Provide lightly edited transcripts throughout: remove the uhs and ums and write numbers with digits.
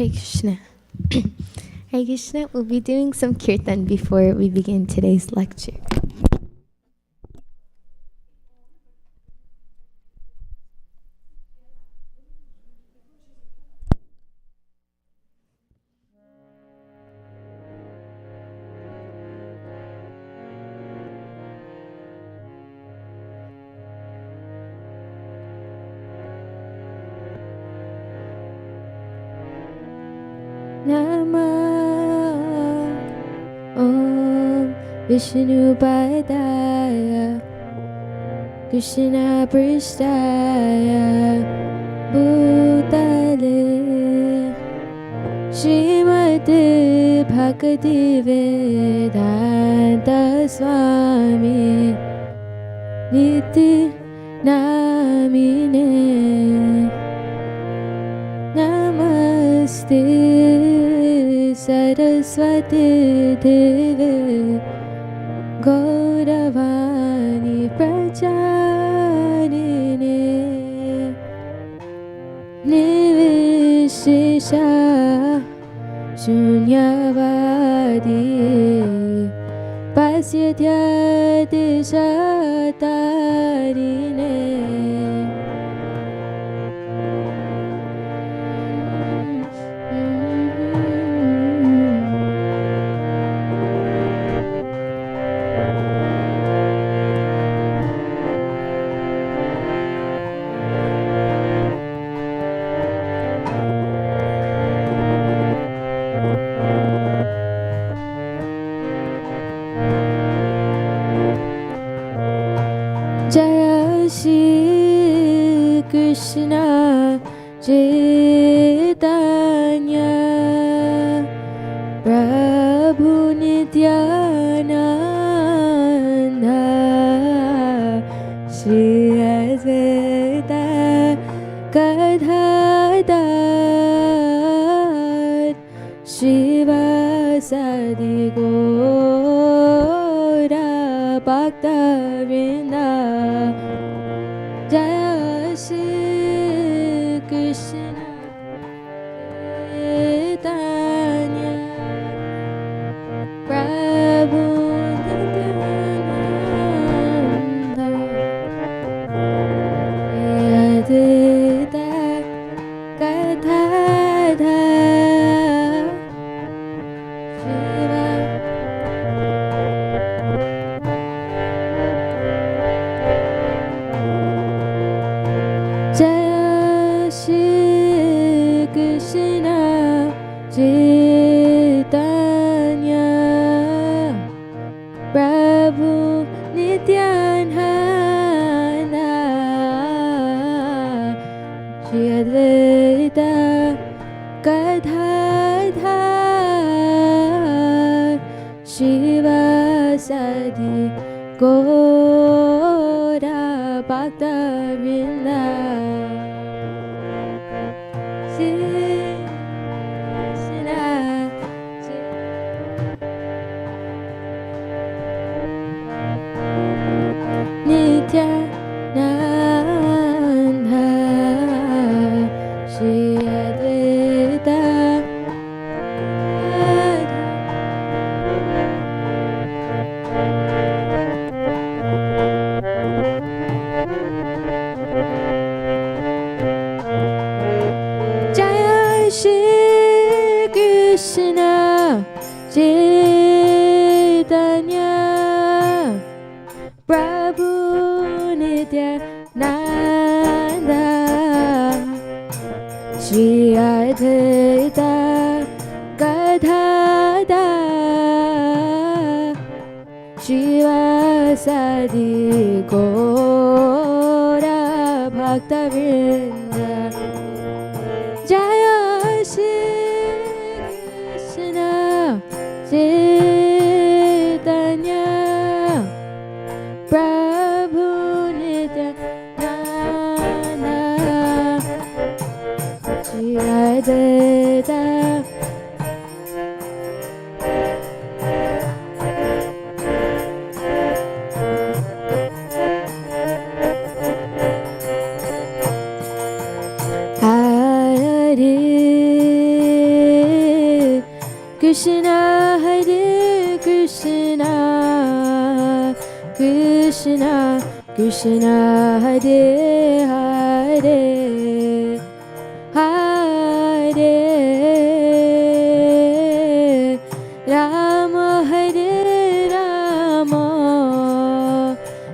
Hare Krishna. Hare Krishna, we'll be doing some kirtan before we begin today's lecture. Vishnu Padaya Krishna Prishtaya Bhutale Srimati Bhakti Vedanta Swami Niti Namine Namaste Saraswati Deve Gauravani Pracharine Nivishesha Shunyavadi Pasyatya Dishatarine Krishna Chaitanya Prabhu Nityananda Shri Advaita Gadadhar Shivasadi Gora Bhakta-vrinda Jaya Shri Krishna Chaitanya Prabhu Nityananda Advaita Gadadhar Shiva Jaya Shri Krishna Chaitanya Prabhu Nityananda Shri Advaita Gadadhar Shivasadi Gora Bhakta-vrinda Nityananda Shri Advaita Jaya Shri Krishna Chaitanya Prabhu Nityananda Shri Advaita Gadadhar Shivasadi Gora Bhakta-vrinda Jaya Shri Krishna Chaitanya Prabhu Nityananda Shri Advaita Krishna Hare Hare Hare Rama Hare Rama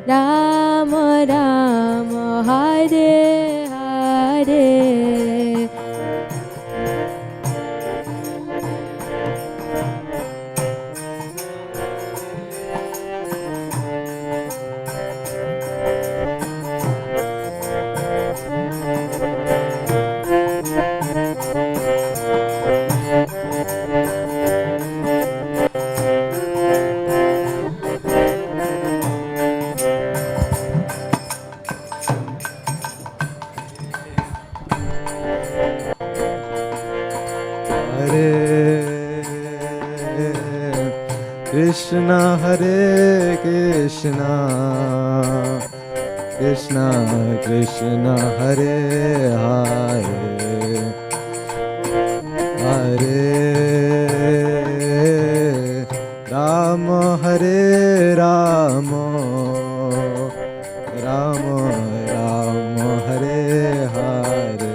Rama Rama Hare Hare Krishna Hare Krishna Krishna Krishna Hare Hare Hare Rama Hare Rama Rama Rama Hare Hare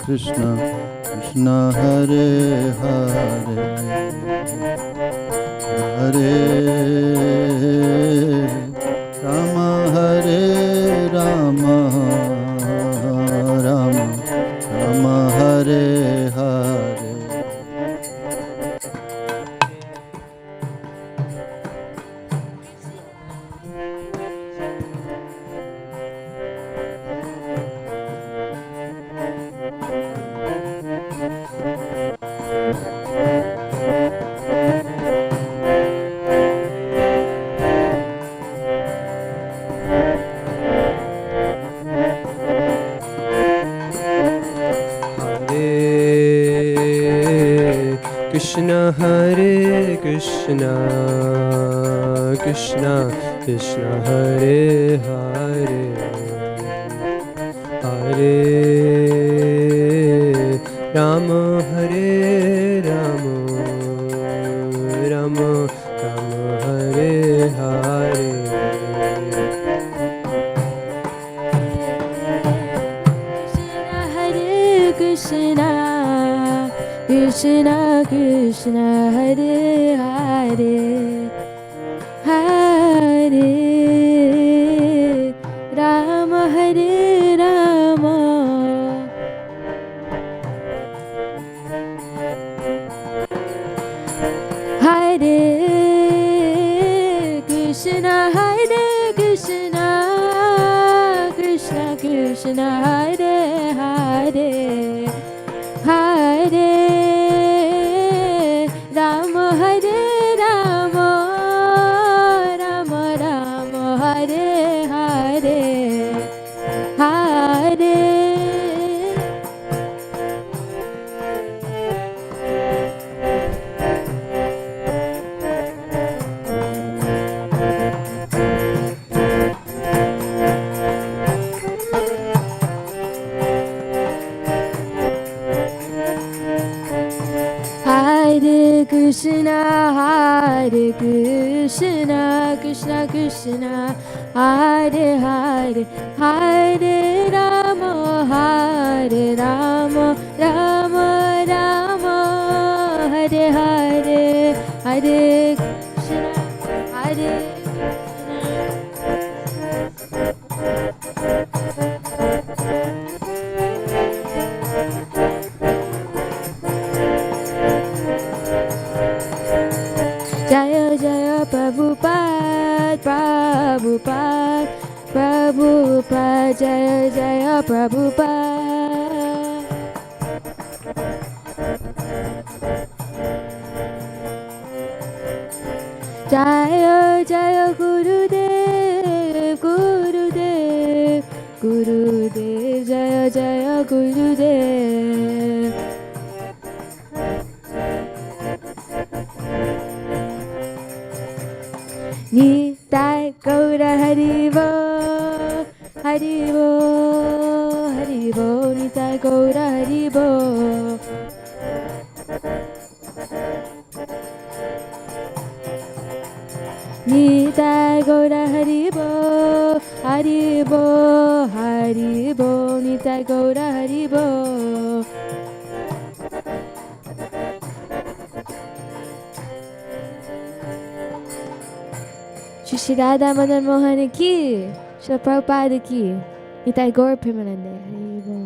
Krishna Krishna Hare Hare Hare Rama Hare Rama Rama Rama Hare Hare Krishna Hare Krishna Krishna Krishna Hare Hare Hare Rama Hare Rama Rama Rama Hare Hare Krishna Krishna Krishna Hare Hare Hare Rama Hare Rama Hare Krishna Krishna Krishna Hare Hare Hare Rama Hare Rama Rama Rama Hare Hare Hare Krishna Hare Krishna Krishna Krishna Hare Hare Hare Rama Hare Rama Rama Rama Hare Hare Hare Krishna Hare Jaya Jaya Prabhupada Prabhupada Prabhupada Jaya Jaya Prabhupada Jaya Jaya Gurudev, Gurudev, Gurudev, Jaya Jaya Gurudev. Nitai Gaura Haribo, Haribo, Haribo, Nitai Gaura Haribo. Nitai Gaura Haribo, Haribo, Haribo, Nitai Gaura Haribo. Shri Radha Madan Mohan ki, Shri Prabhupada ki, Nitai Gaur Premanande, Haribo.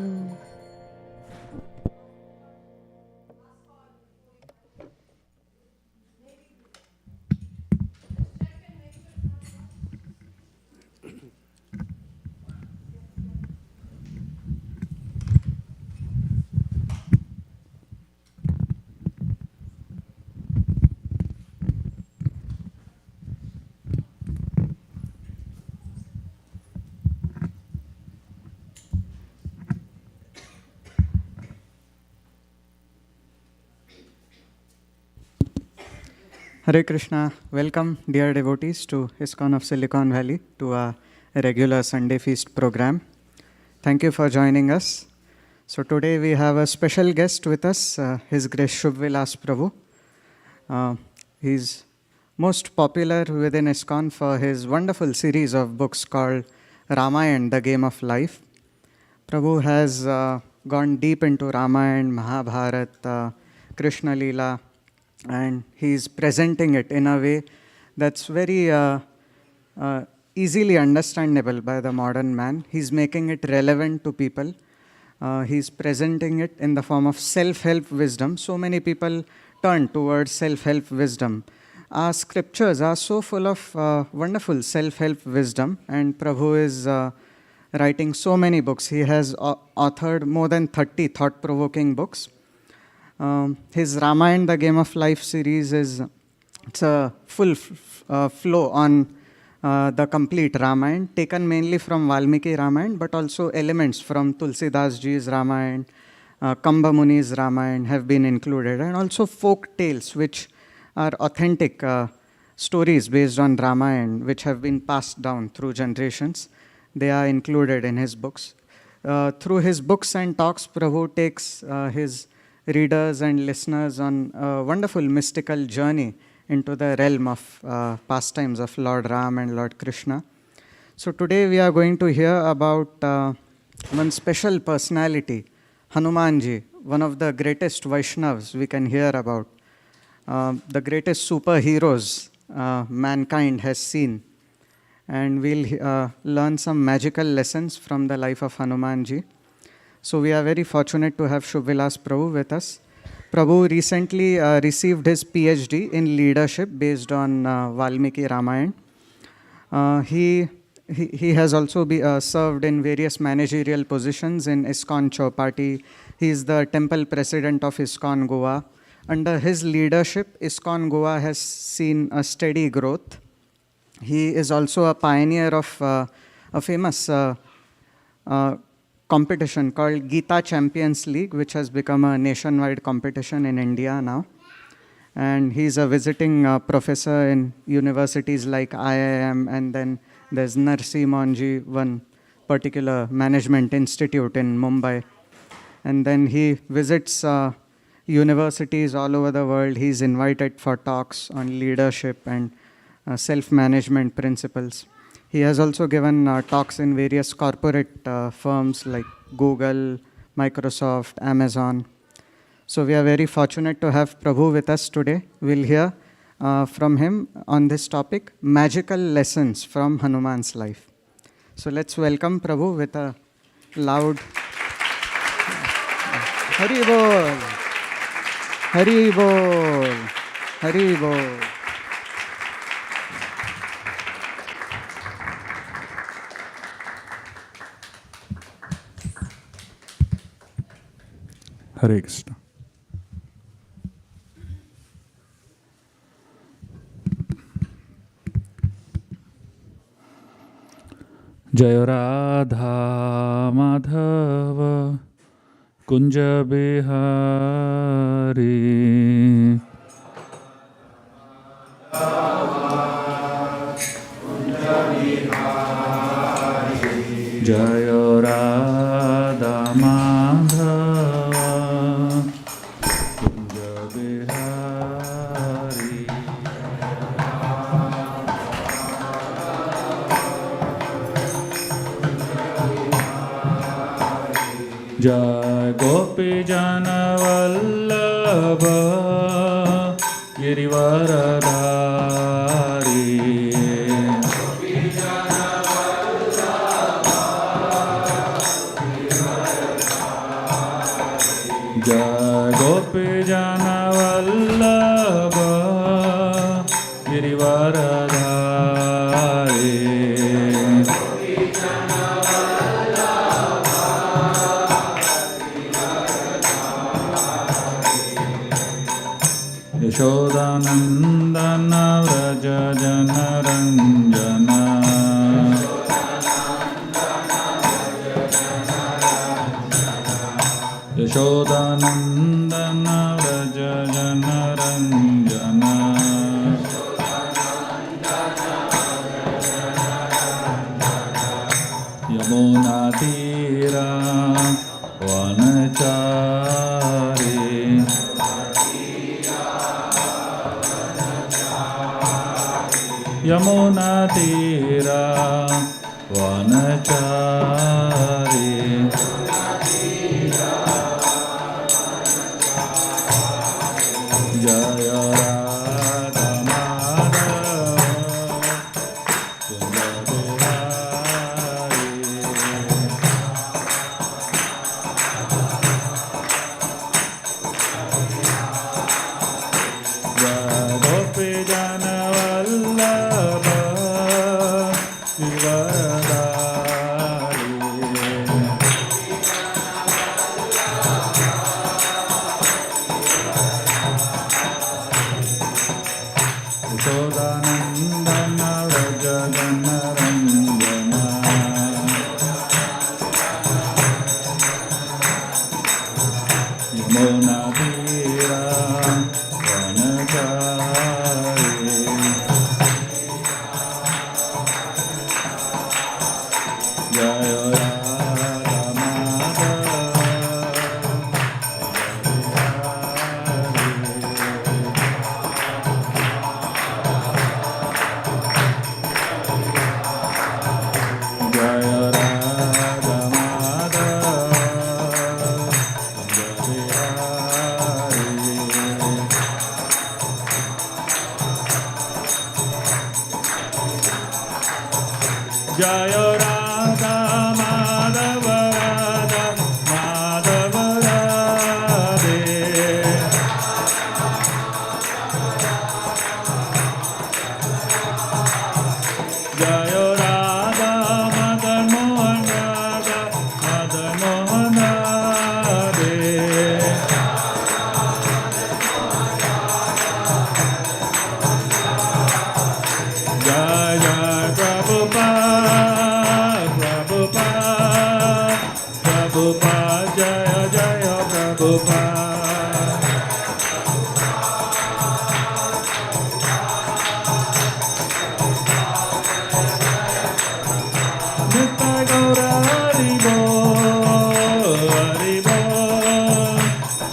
Hare Krishna. Welcome, dear devotees, to ISKCON of Silicon Valley, to a regular Sunday feast program. Thank you for joining us. So today we have a special guest with us, His Grace Vilas Prabhu. He's most popular within ISKCON for his wonderful series of books called Ramayana, the Game of Life. Prabhu has gone deep into Ramayana, Mahabharata, Krishna Leela, and he's presenting it in a way that's very easily understandable by the modern man. He's making it relevant to people. He's presenting it in the form of self-help wisdom. So many people turn towards self-help wisdom. Our scriptures are so full of wonderful self-help wisdom, and Prabhu is writing so many books. He has authored more than 30 thought-provoking books. His Ramayana, the Game of Life series it's a full flow on the complete Ramayana, taken mainly from Valmiki Ramayana, but also elements from Tulsidas Ji's Ramayana, Kamba Muni's Ramayana have been included, and also folk tales, which are authentic stories based on Ramayana, which have been passed down through generations. They are included in his books. Through his books and talks, Prabhu takes his readers and listeners on a wonderful mystical journey into the realm of pastimes of Lord Ram and Lord Krishna. So today we are going to hear about one special personality, Hanumanji, one of the greatest Vaishnavas we can hear about, the greatest superheroes mankind has seen. And we'll learn some magical lessons from the life of Hanumanji. So we are very fortunate to have Vilas Prabhu with us. Prabhu recently received his PhD in leadership based on Valmiki Ramayana. He has also served in various managerial positions in ISKCON Chowpatty. He is the temple president of ISKCON Goa. Under his leadership, ISKCON Goa has seen a steady growth. He is also a pioneer of a famous competition called Gita Champions League, which has become a nationwide competition in India now. And he's a visiting professor in universities like IIM, and then there's Narsi Monji, one particular management institute in Mumbai. And then he visits universities all over the world. He's invited for talks on leadership and self-management principles. He has also given talks in various corporate firms like Google, Microsoft, Amazon. So we are very fortunate to have Prabhu with us today. We'll hear from him on this topic, magical lessons from Hanuman's life. So let's welcome Prabhu with a loud Hari Bol, Hari Bol, Hari Bol. Hare Krishna. जय राधा माधव कुंज बिहारी जय राधा माधव कुंज बिहारी जय गोपी जन वल्लभ गिरिवरधारी जय गोपी जन वल्लभ गिरिवरधारी यशोदानन्दन व्रज जनरञ्जन यशोदानन्दन व्रज जनरञ्जन यमुनातीरा वनचारी यमुना तीरा वनचारी जय राधा माधव कुंज बिहारी जय गोपी जन वल्लभ गिरिवरधारी यशोदानन्दन व्रज जनरञ्जन यमुनातीरा वनचारी जय राधा माधव जय राधा माधव जय राधा माधव राधा माधव राधे जय राधा मदन मोहन राधा मदन मोहन राधे जय जय Prabhupada, Jaya Jaya Prabhupada. Nitya Gaura Hari Bol, Hari Bol,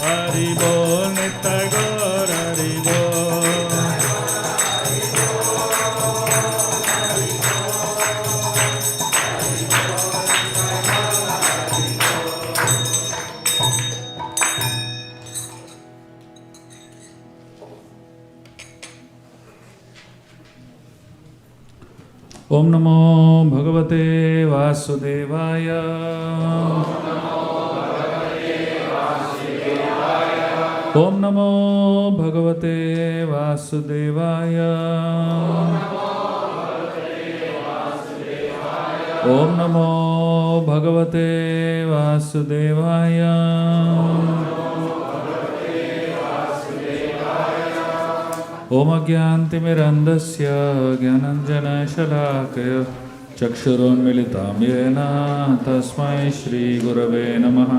Hari Bol, Nitya Gaura Hari Bol. ओम नमो भगवते वासुदेवाय ओम नमो भगवते वासुदेवाय ओम नमो भगवते वासुदेवाय ओम अज्ञानतिमिरन्धस्य ज्ञानाञ्जनशलाकया चक्षुरुन्मिलितं येन तस्मै श्रीगुरवे नमः।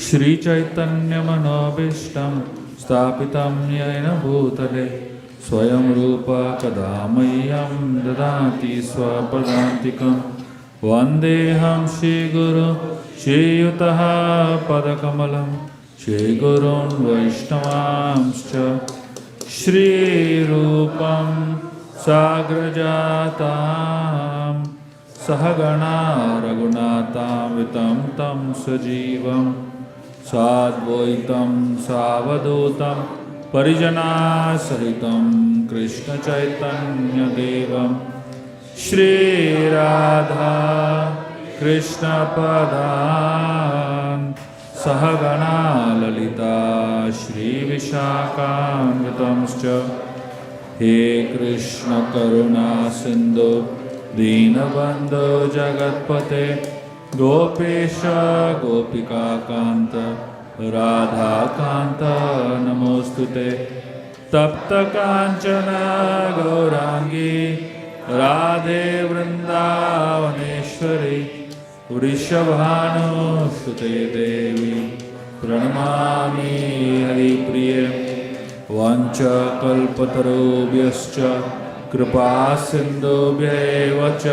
श्रीचैतन्यमनोभीष्टं स्थापितं येन भूतले स्वयं रूप कदा मह्यं ददाति स्वपदान्तिकं। वन्देऽहं श्रीगुरुं श्रीयुतः पदकमलं श्रीगुरुन् वैष्णवांश्च श्रीरूपं साग्रजातां सहगणा रघुनाथान्वितं तं सजीवं साद्वैतं सावधूतं परिजनासहितं कृष्णचैतन्यदेवं श्रीराधा कृष्णपदान् सहगणा ललिता श्रीविशाखान्वितंश्च। हे कृष्ण करुणा सिन्धु दीनबन्धो जगत्पते गोपेश गोपिकान्त राधाकान्त नमोऽस्तुते। तप्तकाञ्चन गौराङ्गी राधे वृन्दावनेश्वरी वृषभानुसुते देवी प्रणमामि हरिप्रिये। वाञ्छाकल्पतरुभ्यश्च कृपासिन्धुभ्येव च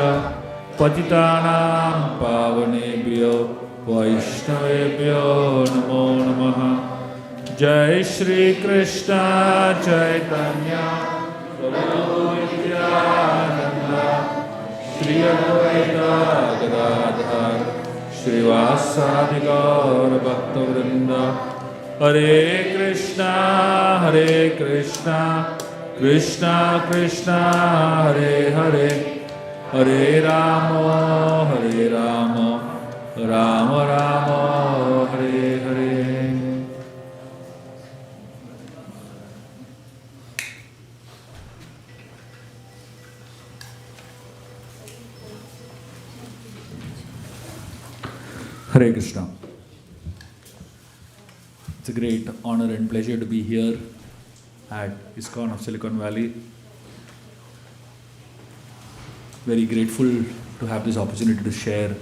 पतितानां पावनेभ्यो वैष्णवेभ्यो नमो नमः। जय श्री कृष्ण चैतन्य प्रभु नित्यानंद श्री अद्वैत गदाधर श्रीवासादि गौर भक्तवृंद। हरे कृष्णा कृष्णा कृष्णा हरे हरे, हरे Ram Ram Ram Hare Hare. Hare Krishna. It's a great honor and pleasure to be here at ISKCON of Silicon Valley. Very grateful to have this opportunity to share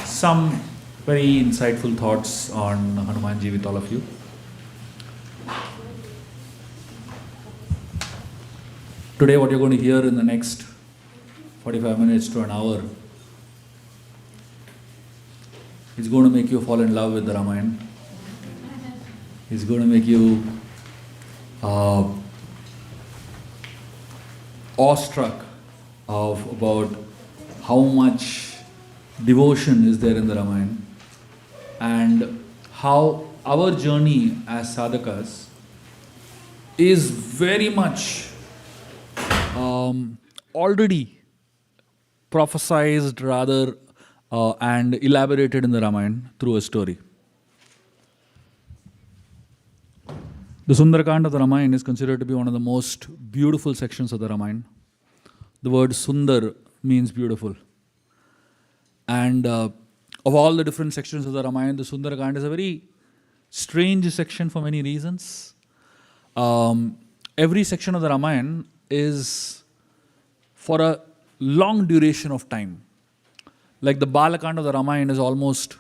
some very insightful thoughts on Hanumanji with all of you. Today what you're going to hear in the next 45 minutes to an hour is going to make you fall in love with the Ramayana. It's going to make you awestruck about how much devotion is there in the Ramayana and how our journey as sadhakas is very much already prophesized rather and elaborated in the Ramayana through a story. The Sundar Kaand of the Ramayana is considered to be one of the most beautiful sections of the Ramayana. The word Sundar means beautiful. And of all the different sections of the Ramayana, the Sundar Kaand is a very strange section for many reasons. Every section of the Ramayana is for a long duration of time. Like the Balakand of the Ramayana is almost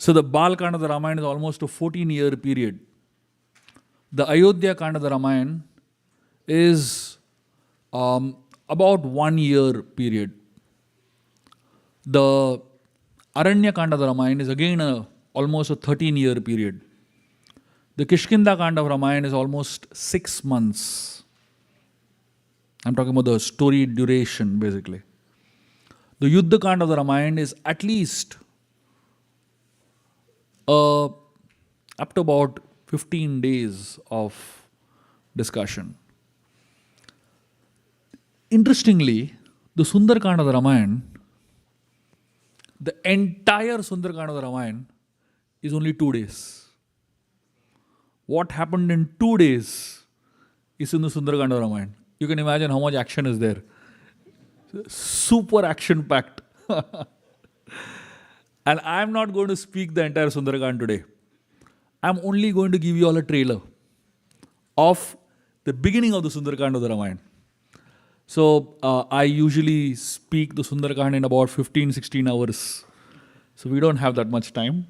the Balakand of the Ramayana is almost a 14-year period. The Ayodhya Kand of the Ramayana is about 1 year period. The Aranya Kand of the Ramayana is again almost a 13-year period. The Kishkinda Kand of Ramayana is almost 6 months. I'm talking about the story duration basically. The Yuddha Kand of the Ramayana is at least up to about 15 days of discussion. Interestingly, the Sundar Kaand of the Ramayana, the entire Sundar Kaand of the Ramayana is only 2 days. What happened in 2 days is in the Sundar Kaand of the Ramayana. You can imagine how much action is there. Super action packed. And I'm not going to speak the entire Sundar Kaand today. I'm only going to give you all a trailer of the beginning of the Sundar Kaand of the Ramayana. So I usually speak the Sundar Kaand in about 15-16 hours. So we don't have that much time.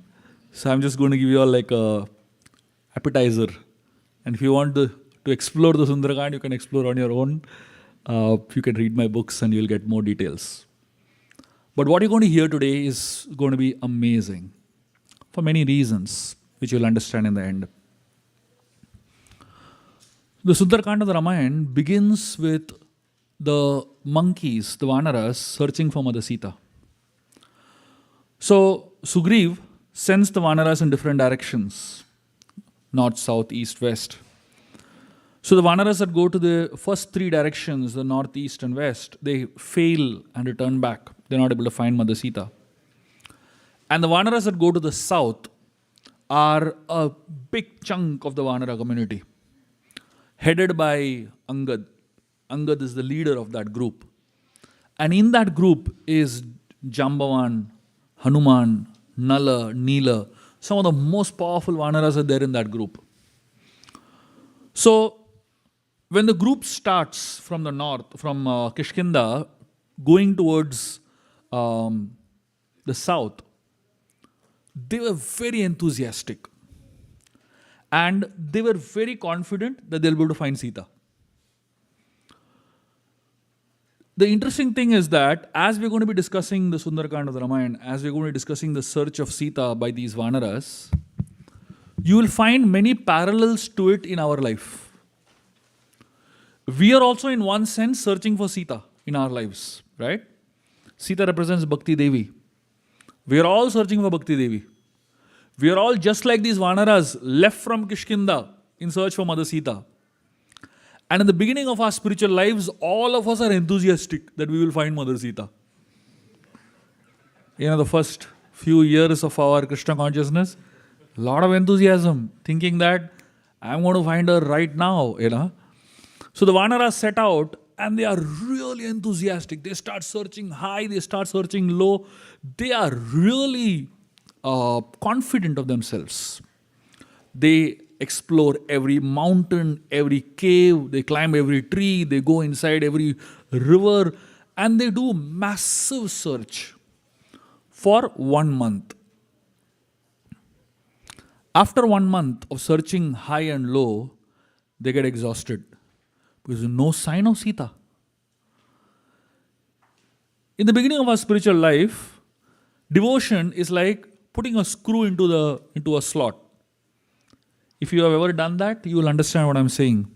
So I'm just going to give you all like a appetizer. And if you want to explore the Sundar Kaand, you can explore on your own. You can read my books and you'll get more details. But what you're going to hear today is going to be amazing for many reasons, which you'll understand in the end. The Sundar Kaand of the Ramayana begins with the monkeys, the vanaras, searching for Mother Sita. So Sugriv sends the vanaras in different directions, north, south, east, west. So the vanaras that go to the first three directions, the north, east and west, they fail and return back. They're not able to find Mother Sita. And the vanaras that go to the south are a big chunk of the vanara community, headed by Angad. Angad is the leader of that group. And in that group is Jambavan, Hanuman, Nala, Neela. Some of the most powerful vanaras are there in that group. So, when the group starts from the north, from Kishkinda, going towards the south, they were very enthusiastic. And they were very confident that they'll be able to find Sita. The interesting thing is that as we're going to be discussing the Sundar Kaand of the Ramayana, as we're going to be discussing the search of Sita by these vanaras, you will find many parallels to it in our life. We are also in one sense searching for Sita in our lives, right? Sita represents Bhakti Devi. We are all searching for Bhakti Devi. We are all just like these vanaras left from Kishkinda in search for Mother Sita. And in the beginning of our spiritual lives, all of us are enthusiastic that we will find Mother Sita. The first few years of our Krishna consciousness, a lot of enthusiasm, thinking that I'm going to find her right now, So the vanaras set out and they are really enthusiastic. They start searching high, they start searching low. They are really confident of themselves. They explore every mountain, every cave, they climb every tree, they go inside every river, and they do massive search for 1 month. After 1 month of searching high and low, they get exhausted because there's no sign of Sita. In the beginning of our spiritual life, devotion is like putting a screw into a slot. If you have ever done that, you will understand what I'm saying.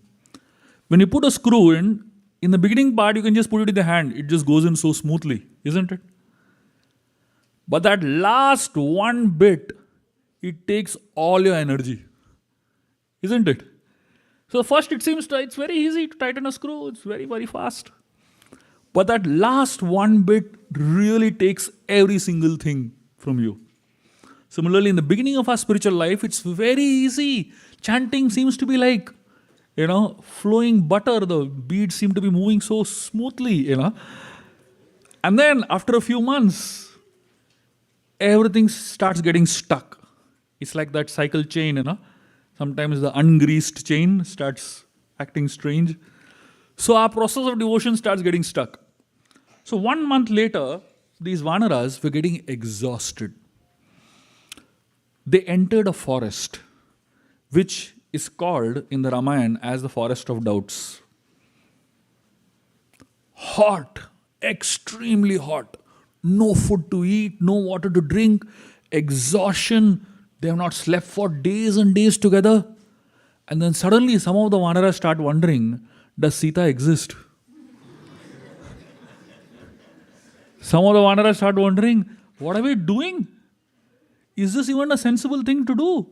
When you put a screw in the beginning part, you can just put it in the hand. It just goes in so smoothly, isn't it? But that last one bit, it takes all your energy, isn't it? So first it seems it's very easy to tighten a screw. It's very, very fast. But that last one bit really takes every single thing from you. Similarly, in the beginning of our spiritual life, it's very easy. Chanting seems to be like, flowing butter. The beads seem to be moving so smoothly, And then after a few months, everything starts getting stuck. It's like that cycle chain, Sometimes the ungreased chain starts acting strange. So our process of devotion starts getting stuck. So 1 month later, these vanaras were getting exhausted. They entered a forest, which is called in the Ramayana as the forest of doubts. Hot, extremely hot. No food to eat, no water to drink, exhaustion. They have not slept for days and days together. And then suddenly some of the vanaras start wondering, does Sita exist? Some of the vanaras start wondering, what are we doing? Is this even a sensible thing to do?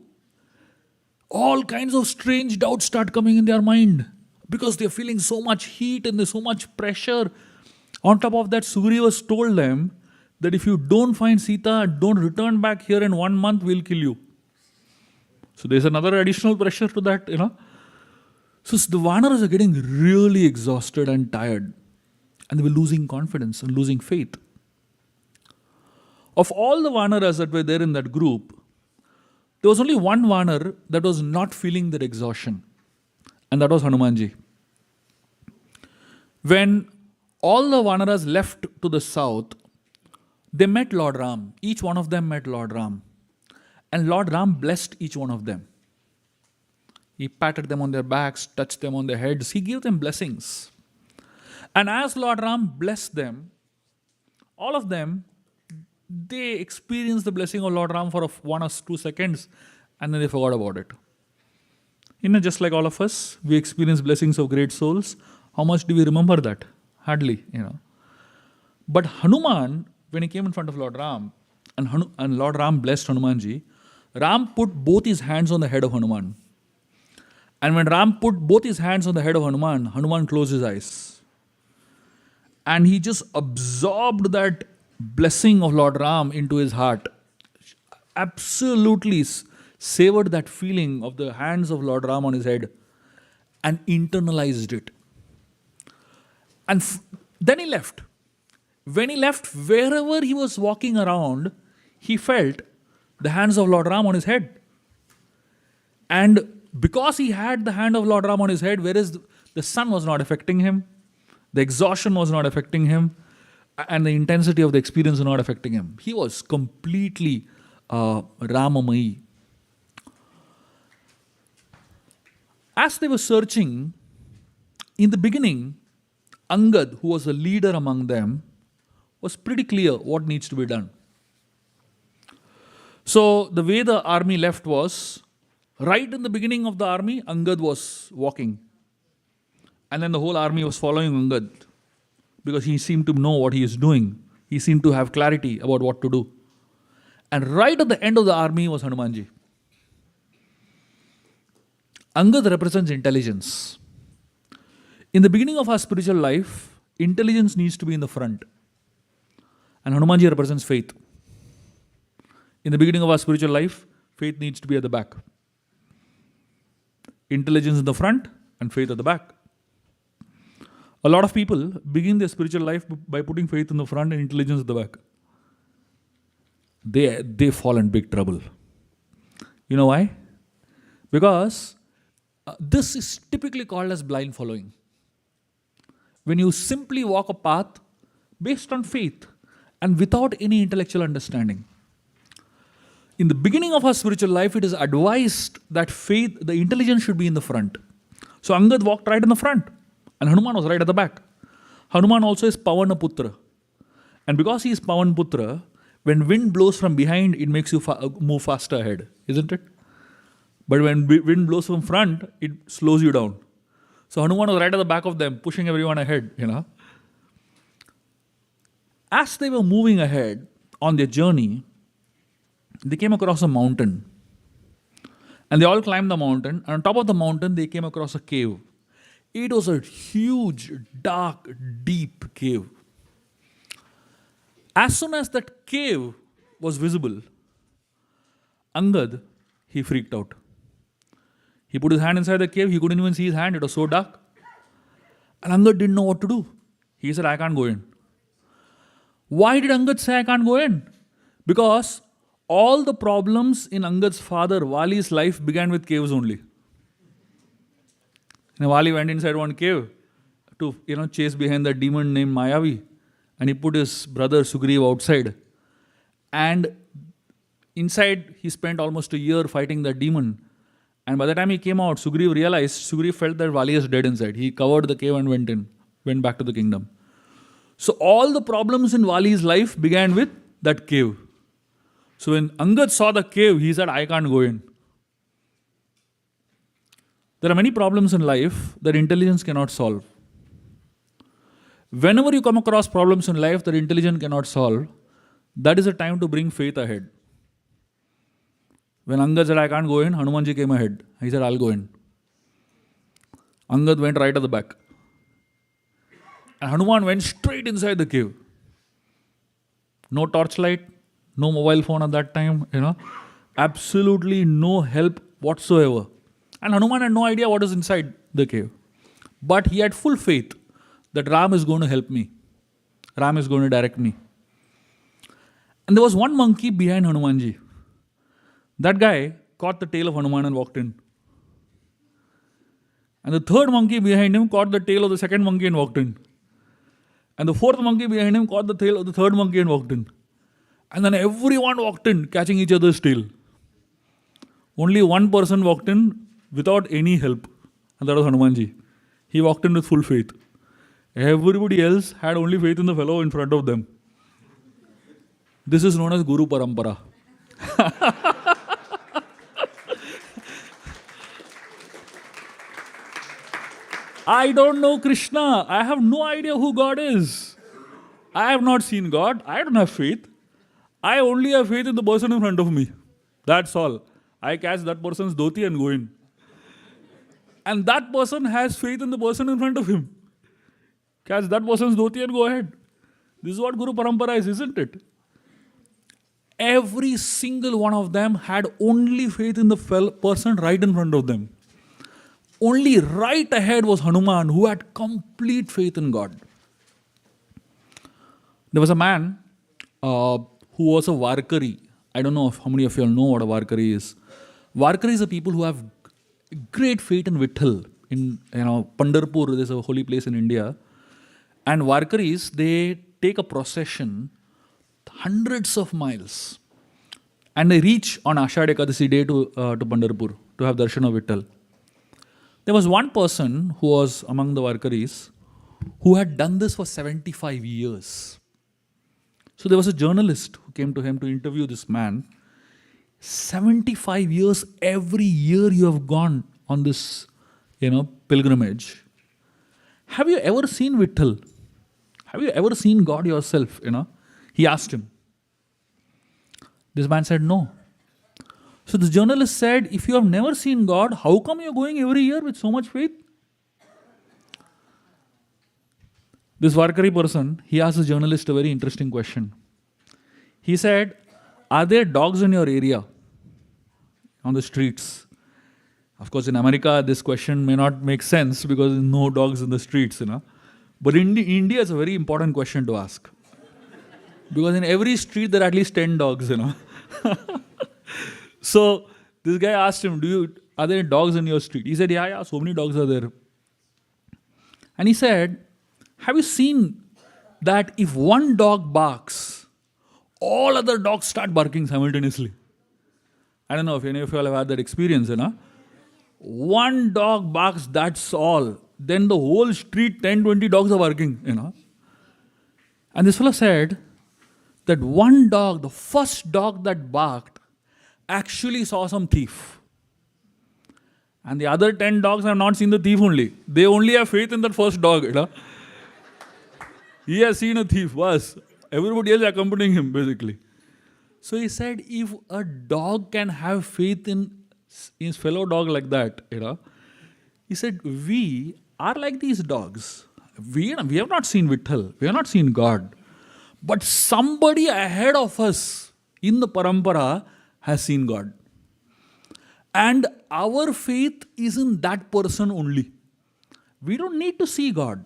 All kinds of strange doubts start coming in their mind because they're feeling so much heat and there's so much pressure. On top of that, Sugriva told them that if you don't find Sita, don't return back here in 1 month, we'll kill you. So there's another additional pressure to that, So the vanaras are getting really exhausted and tired. And they were losing confidence and losing faith. Of all the vanaras that were there in that group, there was only one vanar that was not feeling that exhaustion. And that was Hanumanji. When all the vanaras left to the south, they met Lord Ram. Each one of them met Lord Ram. And Lord Ram blessed each one of them. He patted them on their backs, touched them on their heads. He gave them blessings. And as Lord Ram blessed them, all of them, they experienced the blessing of Lord Ram for 1 or 2 seconds, and then they forgot about it. Just like all of us, we experience blessings of great souls. How much do we remember that? Hardly, But Hanuman, when he came in front of Lord Ram, and Lord Ram blessed Hanumanji, Ram put both his hands on the head of Hanuman. And when Ram put both his hands on the head of Hanuman, Hanuman closed his eyes. And he just absorbed that blessing of Lord Ram into his heart. Absolutely savored that feeling of the hands of Lord Ram on his head and internalized it. And then he left. When he left, wherever he was walking around, he felt the hands of Lord Ram on his head. And because he had the hand of Lord Ram on his head, whereas the sun was not affecting him, the exhaustion was not affecting him, and the intensity of the experience was not affecting him. He was completely Ramamayi. As they were searching, in the beginning, Angad, who was a leader among them, was pretty clear what needs to be done. So the way the army left was, right in the beginning of the army, Angad was walking. And then the whole army was following Angad because he seemed to know what he is doing. He seemed to have clarity about what to do. And right at the end of the army was Hanumanji. Angad represents intelligence. In the beginning of our spiritual life, intelligence needs to be in the front. And Hanumanji represents faith. In the beginning of our spiritual life, faith needs to be at the back. Intelligence in the front and faith at the back. A lot of people begin their spiritual life by putting faith in the front and intelligence at the back. They fall in big trouble. You know why? Because this is typically called as blind following. When you simply walk a path based on faith and without any intellectual understanding. In the beginning of our spiritual life, it is advised that faith, the intelligence should be in the front. So Angad walked right in the front and Hanuman was right at the back. Hanuman also is Pavana Putra. And because he is Pavan Putra, when wind blows from behind, it makes you move faster ahead, isn't it? But when wind blows from front, it slows you down. So Hanuman was right at the back of them, pushing everyone ahead, As they were moving ahead on their journey, they came across a mountain. And they all climbed the mountain. And on top of the mountain, they came across a cave. It was a huge, dark, deep cave. As soon as that cave was visible, Angad, he freaked out. He put his hand inside the cave. He couldn't even see his hand. It was so dark. And Angad didn't know what to do. He said, I can't go in. Why did Angad say, I can't go in? Because all the problems in Angad's father, Vali's life began with caves only. And Vali went inside one cave to, chase behind that demon named Mayavi. And he put his brother Sugriv outside. And inside, he spent almost a year fighting that demon. And by the time he came out, Sugriv felt that Vali is dead inside. He covered the cave and went back to the kingdom. So all the problems in Vali's life began with that cave. So when Angad saw the cave, he said, I can't go in. There are many problems in life that intelligence cannot solve. Whenever you come across problems in life that intelligence cannot solve, that is a time to bring faith ahead. When Angad said, I can't go in, Hanumanji came ahead. He said, I'll go in. Angad went right at the back. And Hanuman went straight inside the cave. No torchlight, no mobile phone at that time, Absolutely no help whatsoever. And Hanuman had no idea what is inside the cave. But he had full faith that Ram is going to help me. Ram is going to direct me. And there was one monkey behind Hanumanji. That guy caught the tail of Hanuman and walked in. And the third monkey behind him caught the tail of the second monkey and walked in. And the fourth monkey behind him caught the tail of the third monkey and walked in. And then everyone walked in, catching each other's tail. Only one person walked in without any help, and that was Hanumanji. He walked in with full faith. Everybody else had only faith in the fellow in front of them. This is known as Guru Parampara. I don't know Krishna. I have no idea who God is. I have not seen God. I don't have faith. I only have faith in the person in front of me. That's all. I catch that person's dhoti and go in. And that person has faith in the person in front of him. Catch that person's dhoti and go ahead. This is what Guru Parampara is, isn't it? Every single one of them had only faith in the person right in front of them. Only right ahead was Hanuman, who had complete faith in God. There was a man who was a Varkari. I don't know how many of you all know what a Varkari is. Varkaris are people who have great faith in Vitthal. In Pandharpur, there's a holy place in India. And Varkaris, they take a procession hundreds of miles. And they reach on Ashad Ekadasi day to Pandharpur to have darshan of Vitthal. There was one person who was among the Varkaris who had done this for 75 years. So there was a journalist who came to him to interview this man. 75 years, every year you have gone on this, pilgrimage. Have you ever seen Vitthal? Have you ever seen God yourself? He asked him. This man said no. So the journalist said, if you have never seen God, how come you're going every year with so much faith? This Varkari person, he asked the journalist a very interesting question. He said, are there dogs in your area? On the streets? Of course, in America, this question may not make sense because there's no dogs in the streets, But in India, it's a very important question to ask. Because in every street, there are at least 10 dogs, So this guy asked him, are there dogs in your street? He said, yeah, so many dogs are there. And he said, have you seen that if one dog barks, all other dogs start barking simultaneously? I don't know if any of you all have had that experience, One dog barks, that's all. Then the whole street, 10, 20 dogs are barking, And this fellow said that one dog, the first dog that barked, actually saw some thief. And the other 10 dogs have not seen the thief only. They only have faith in that first dog. He has seen a thief, was. Everybody else accompanying him, basically. So he said, if a dog can have faith in his fellow dog like that, he said, we are like these dogs. We have not seen Vitthal. We have not seen God. But somebody ahead of us in the parampara has seen God. And our faith is in that person only. We don't need to see God.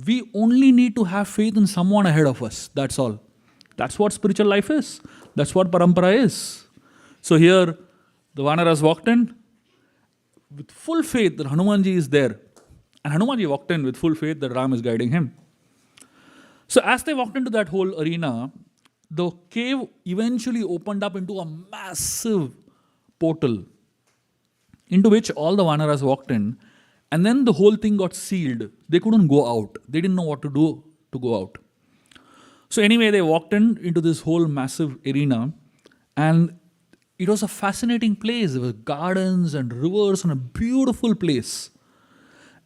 We only need to have faith in someone ahead of us. That's all. That's what spiritual life is. That's what parampara is. So here, the vanaras walked in with full faith that Hanumanji is there. And Hanumanji walked in with full faith that Ram is guiding him. So as they walked into that whole arena, the cave eventually opened up into a massive portal into which all the vanaras walked in, and then the whole thing got sealed. They couldn't go out. They didn't know what to do to go out. So anyway, they walked into this whole massive arena, and it was a fascinating place. There were gardens and rivers and a beautiful place.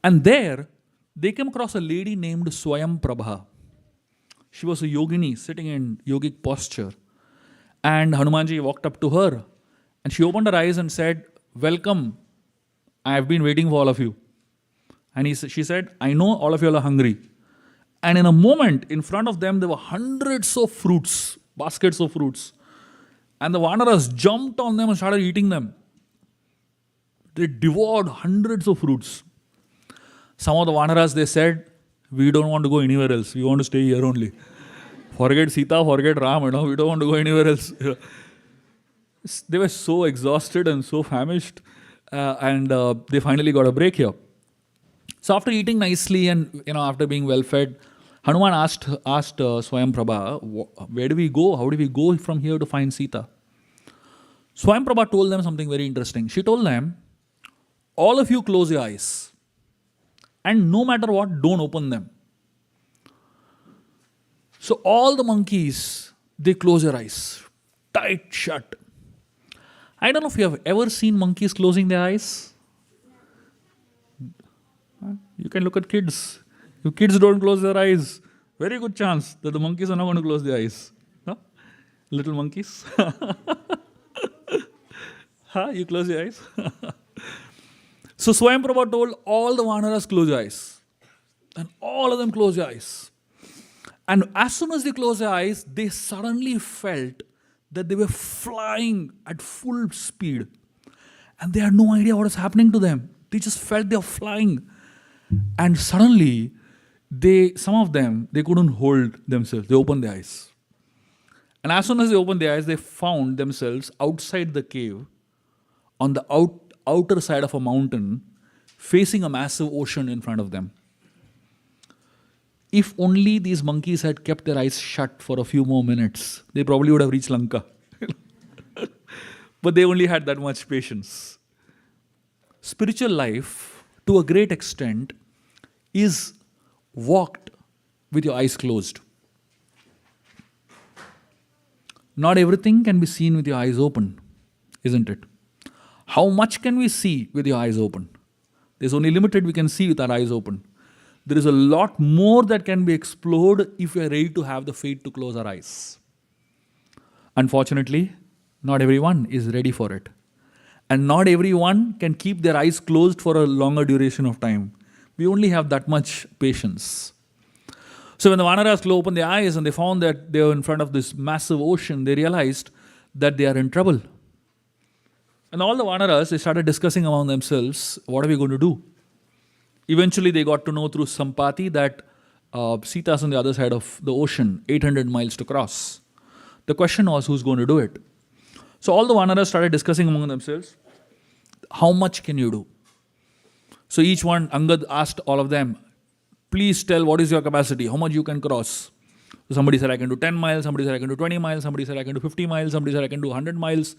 And there, they came across a lady named Swayam Prabha. She was a yogini sitting in yogic posture. And Hanumanji walked up to her and she opened her eyes and said, welcome, I have been waiting for all of you. And she said, I know all of you are hungry. And in a moment, in front of them, there were hundreds of fruits, baskets of fruits. And the vanaras jumped on them and started eating them. They devoured hundreds of fruits. Some of the vanaras, they said, we don't want to go anywhere else. We want to stay here only. Forget Sita, forget Ram, we don't want to go anywhere else. They were so exhausted and so famished, and they finally got a break here. So after eating nicely and after being well fed, Hanuman asked Swayamprabha, where do we go? How do we go from here to find Sita? Swayamprabha told them something very interesting. She told them, all of you close your eyes. And no matter what, don't open them. So all the monkeys, they close their eyes. Tight shut. I don't know if you have ever seen monkeys closing their eyes. You can look at kids. If kids don't close their eyes, very good chance that the monkeys are not going to close their eyes. Huh? Little monkeys. Huh? You close your eyes? So Swayamprabha told all the vanaras, close your eyes. And all of them close their eyes. And as soon as they closed their eyes, they suddenly felt that they were flying at full speed. And they had no idea what was happening to them. They just felt they were flying. And suddenly, some of them, they couldn't hold themselves. They opened their eyes. And as soon as they opened their eyes, they found themselves outside the cave on the outer side of a mountain, facing a massive ocean in front of them. If only these monkeys had kept their eyes shut for a few more minutes, they probably would have reached Lanka. But they only had that much patience. Spiritual life, to a great extent, is walked with your eyes closed. Not everything can be seen with your eyes open, isn't it? How much can we see with your eyes open? There's only limited we can see with our eyes open. There is a lot more that can be explored if we are ready to have the faith to close our eyes. Unfortunately, not everyone is ready for it. And not everyone can keep their eyes closed for a longer duration of time. We only have that much patience. So when the vanaras opened their eyes and they found that they were in front of this massive ocean, they realized that they are in trouble. And all the vanaras, they started discussing among themselves, what are we going to do? Eventually, they got to know through Sampati that Sita is on the other side of the ocean, 800 miles to cross. The question was, who's going to do it? So all the vanaras started discussing among themselves, how much can you do? So each one, Angad asked all of them, please tell what is your capacity, how much you can cross. So somebody said, I can do 10 miles, somebody said, I can do 20 miles, somebody said, I can do 50 miles, somebody said, I can do 100 miles,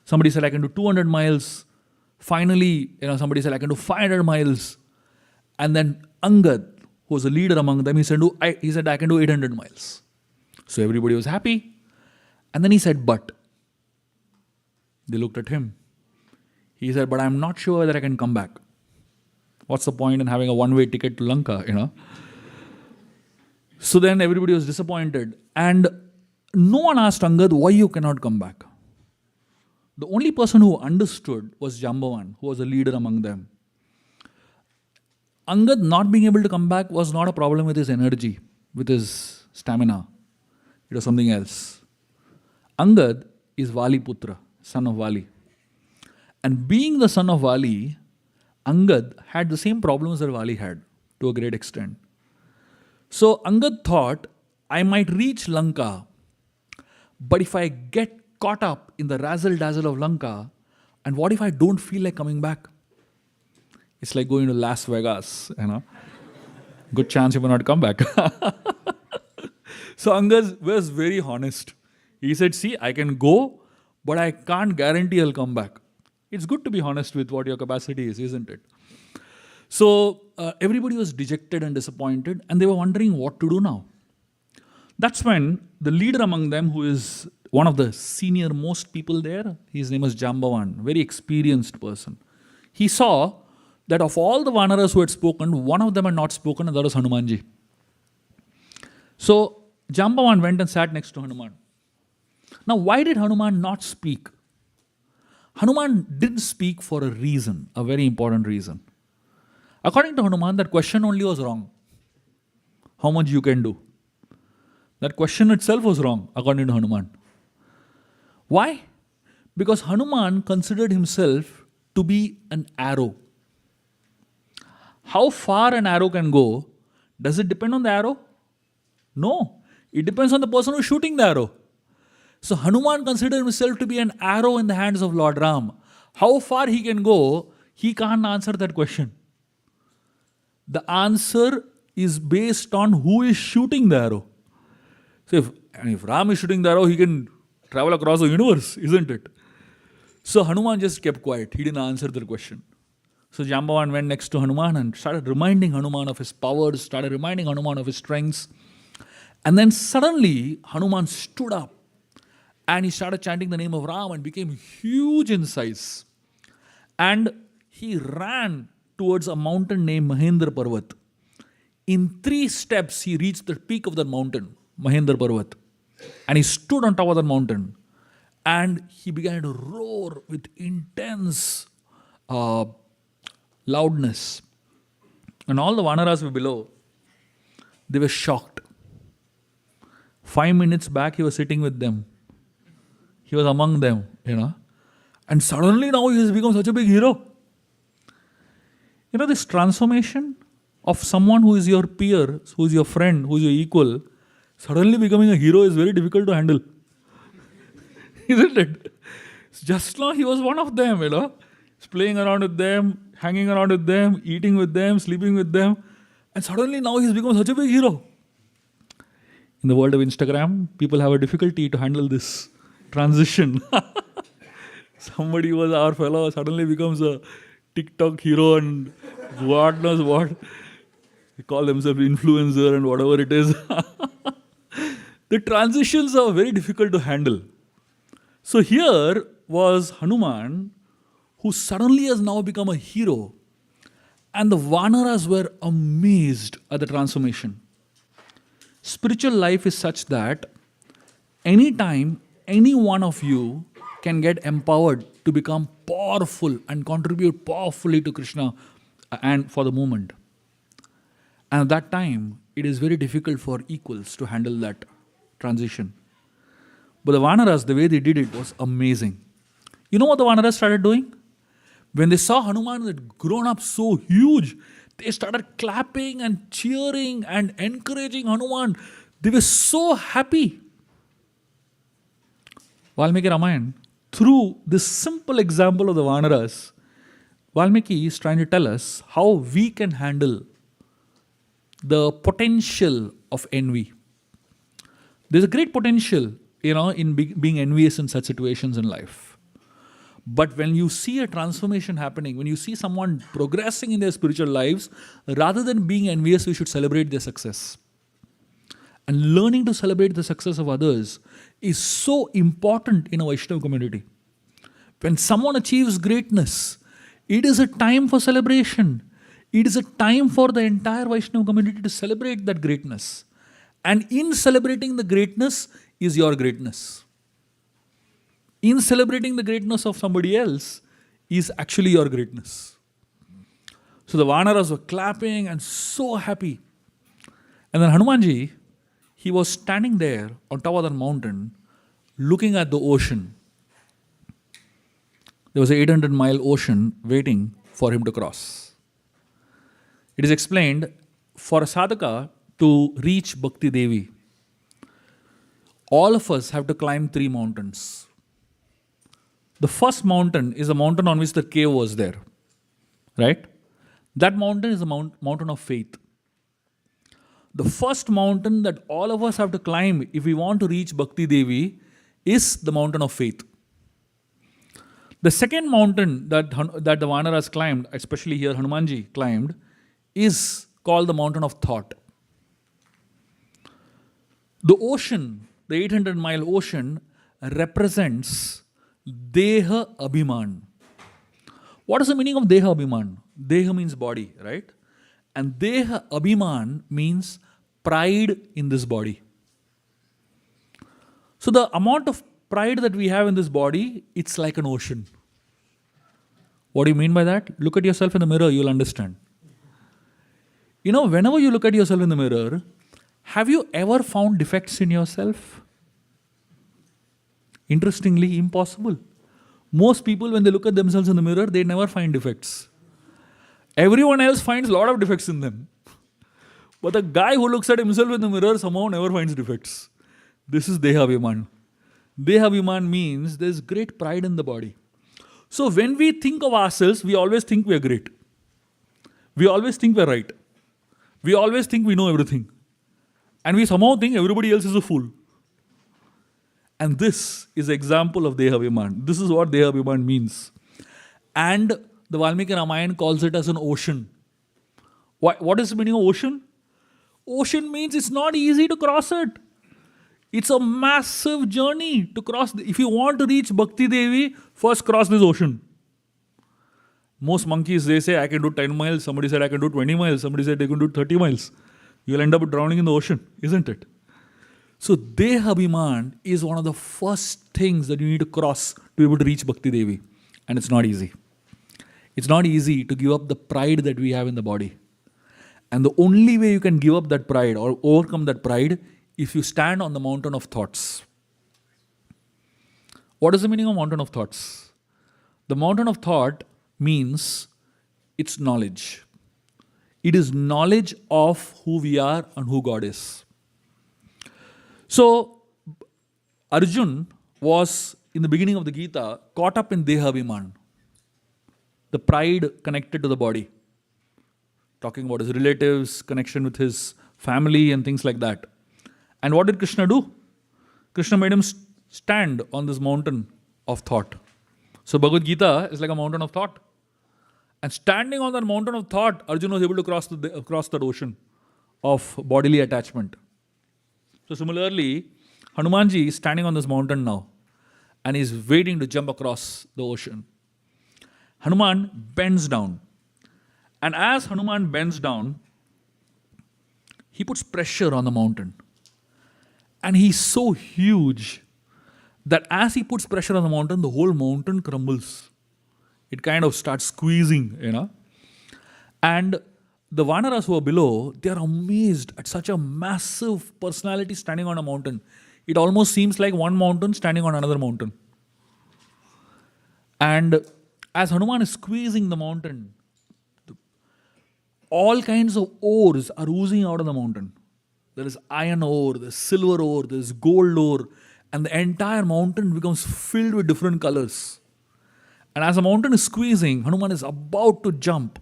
somebody said, I can do 200 miles. Finally, somebody said, I can do 500 miles. And then Angad, who was a leader among them, he said, I can do 800 miles. So everybody was happy. And then he said, but. They looked at him. He said, but I'm not sure whether I can come back. What's the point in having a one-way ticket to Lanka, So then everybody was disappointed. And no one asked Angad why you cannot come back. The only person who understood was Jambavan, who was a leader among them. Angad not being able to come back was not a problem with his energy, with his stamina. It was something else. Angad is Vali Putra, son of Vali. And being the son of Vali, Angad had the same problems that Vali had, to a great extent. So Angad thought, I might reach Lanka, but if I get caught up in the razzle-dazzle of Lanka, and what if I don't feel like coming back? It's like going to Las Vegas, Good chance you will not come back. So Angad was very honest. He said, see, I can go, but I can't guarantee I'll come back. It's good to be honest with what your capacity is, isn't it? So everybody was dejected and disappointed, and they were wondering what to do now. That's when the leader among them, who is one of the senior most people there, his name is Jambavan, very experienced person. He saw that of all the vanaras who had spoken, one of them had not spoken, and that was Hanumanji. So Jambavan went and sat next to Hanuman. Now, why did Hanuman not speak? Hanuman didn't speak for a reason, a very important reason. According to Hanuman, that question only was wrong. How much you can do? That question itself was wrong, according to Hanuman. Why? Because Hanuman considered himself to be an arrow. How far an arrow can go, does it depend on the arrow? No. It depends on the person who's shooting the arrow. So Hanuman considered himself to be an arrow in the hands of Lord Ram. How far he can go, he can't answer that question. The answer is based on who is shooting the arrow. So if Ram is shooting the arrow, he can travel across the universe, isn't it? So Hanuman just kept quiet. He didn't answer the question. So Jambavan went next to Hanuman and started reminding Hanuman of his powers, started reminding Hanuman of his strengths. And then suddenly Hanuman stood up and he started chanting the name of Ram and became huge in size. And he ran towards a mountain named Mahendra Parvat. In 3 steps, he reached the peak of that mountain, Mahendra Parvat. And he stood on top of that mountain. And he began to roar with intense loudness. And all the vanaras were below. They were shocked. 5 minutes back, he was sitting with them. He was among them, And suddenly now he has become such a big hero. This transformation of someone who is your peer, who is your friend, who is your equal, suddenly becoming a hero is very difficult to handle. Isn't it? Just now he was one of them, He's playing around with them, hanging around with them, eating with them, sleeping with them. And suddenly now he's become such a big hero. In the world of Instagram, people have a difficulty to handle this transition. Somebody who was our fellow suddenly becomes a TikTok hero and God knows what. They call themselves influencer and whatever it is. The transitions are very difficult to handle. So here was Hanuman, who suddenly has now become a hero. And the vanaras were amazed at the transformation. Spiritual life is such that anytime any one of you can get empowered to become powerful and contribute powerfully to Krishna and for the movement. And at that time, it is very difficult for equals to handle that transition. But the vanaras, the way they did it was amazing. You know what the vanaras started doing? When they saw Hanuman had grown up so huge, they started clapping and cheering and encouraging Hanuman. They were so happy. Valmiki Ramayana, through this simple example of the vanaras, Valmiki is trying to tell us how we can handle the potential of envy. There's a great potential, in being envious in such situations in life. But when you see a transformation happening, when you see someone progressing in their spiritual lives, rather than being envious, we should celebrate their success. And learning to celebrate the success of others is so important in a Vaishnava community. When someone achieves greatness, it is a time for celebration. It is a time for the entire Vaishnava community to celebrate that greatness. And in celebrating the greatness is your greatness. In celebrating the greatness of somebody else is actually your greatness. So the vanaras were clapping and so happy. And then Hanumanji, he was standing there on top of that mountain looking at the ocean. There was an 800-mile ocean waiting for him to cross. It is explained, for a sadhaka to reach Bhakti Devi, all of us have to climb 3 mountains. The first mountain is a mountain on which the cave was there. Right? That mountain is a mountain of faith. The first mountain that all of us have to climb if we want to reach Bhakti Devi is the mountain of faith. The second mountain that the Vanaras climbed, especially here Hanumanji climbed, is called the mountain of thought. The ocean, the 800-mile ocean, represents Deha Abhiman. What is the meaning of Deha Abhiman? Deha means body, right? And Deha Abhiman means pride in this body. So the amount of pride that we have in this body, it's like an ocean. What do you mean by that? Look at yourself in the mirror, you'll understand. Whenever you look at yourself in the mirror, have you ever found defects in yourself? Interestingly, impossible. Most people, when they look at themselves in the mirror, they never find defects. Everyone else finds a lot of defects in them. But the guy who looks at himself in the mirror somehow never finds defects. This is Deha Abhiman. Deha Abhiman means there's great pride in the body. So when we think of ourselves, we always think we are great. We always think we're right. We always think we know everything. And we somehow think everybody else is a fool. And this is an example of Dehabhiman. This is what Dehabhiman means. And the Valmiki Ramayana calls it as an ocean. What is the meaning of ocean? Ocean means it's not easy to cross it. It's a massive journey to cross. If you want to reach Bhakti Devi, first cross this ocean. Most monkeys, they say, I can do 10 miles. Somebody said, I can do 20 miles. Somebody said, they can do 30 miles. You'll end up drowning in the ocean, isn't it? So, Dehabhiman is one of the first things that you need to cross to be able to reach Bhakti Devi. And it's not easy. It's not easy to give up the pride that we have in the body. And the only way you can give up that pride or overcome that pride if you stand on the mountain of thoughts. What is the meaning of mountain of thoughts? The mountain of thought means it's knowledge. It is knowledge of who we are and who God is. So, Arjun was, in the beginning of the Gita, caught up in Dehabhiman, the pride connected to the body. Talking about his relatives, connection with his family and things like that. And what did Krishna do? Krishna made him stand on this mountain of thought. So Bhagavad Gita is like a mountain of thought. And standing on that mountain of thought, Arjuna was able to cross that ocean of bodily attachment. So similarly, Hanumanji is standing on this mountain now and is waiting to jump across the ocean. Hanuman bends down. And as Hanuman bends down, he puts pressure on the mountain. And he's so huge that as he puts pressure on the mountain, the whole mountain crumbles. It kind of starts squeezing, And the vanaras who are below, they are amazed at such a massive personality standing on a mountain. It almost seems like one mountain standing on another mountain. And as Hanuman is squeezing the mountain, all kinds of ores are oozing out of the mountain. There is iron ore, there's silver ore, there's gold ore, and the entire mountain becomes filled with different colors. And as the mountain is squeezing, Hanuman is about to jump.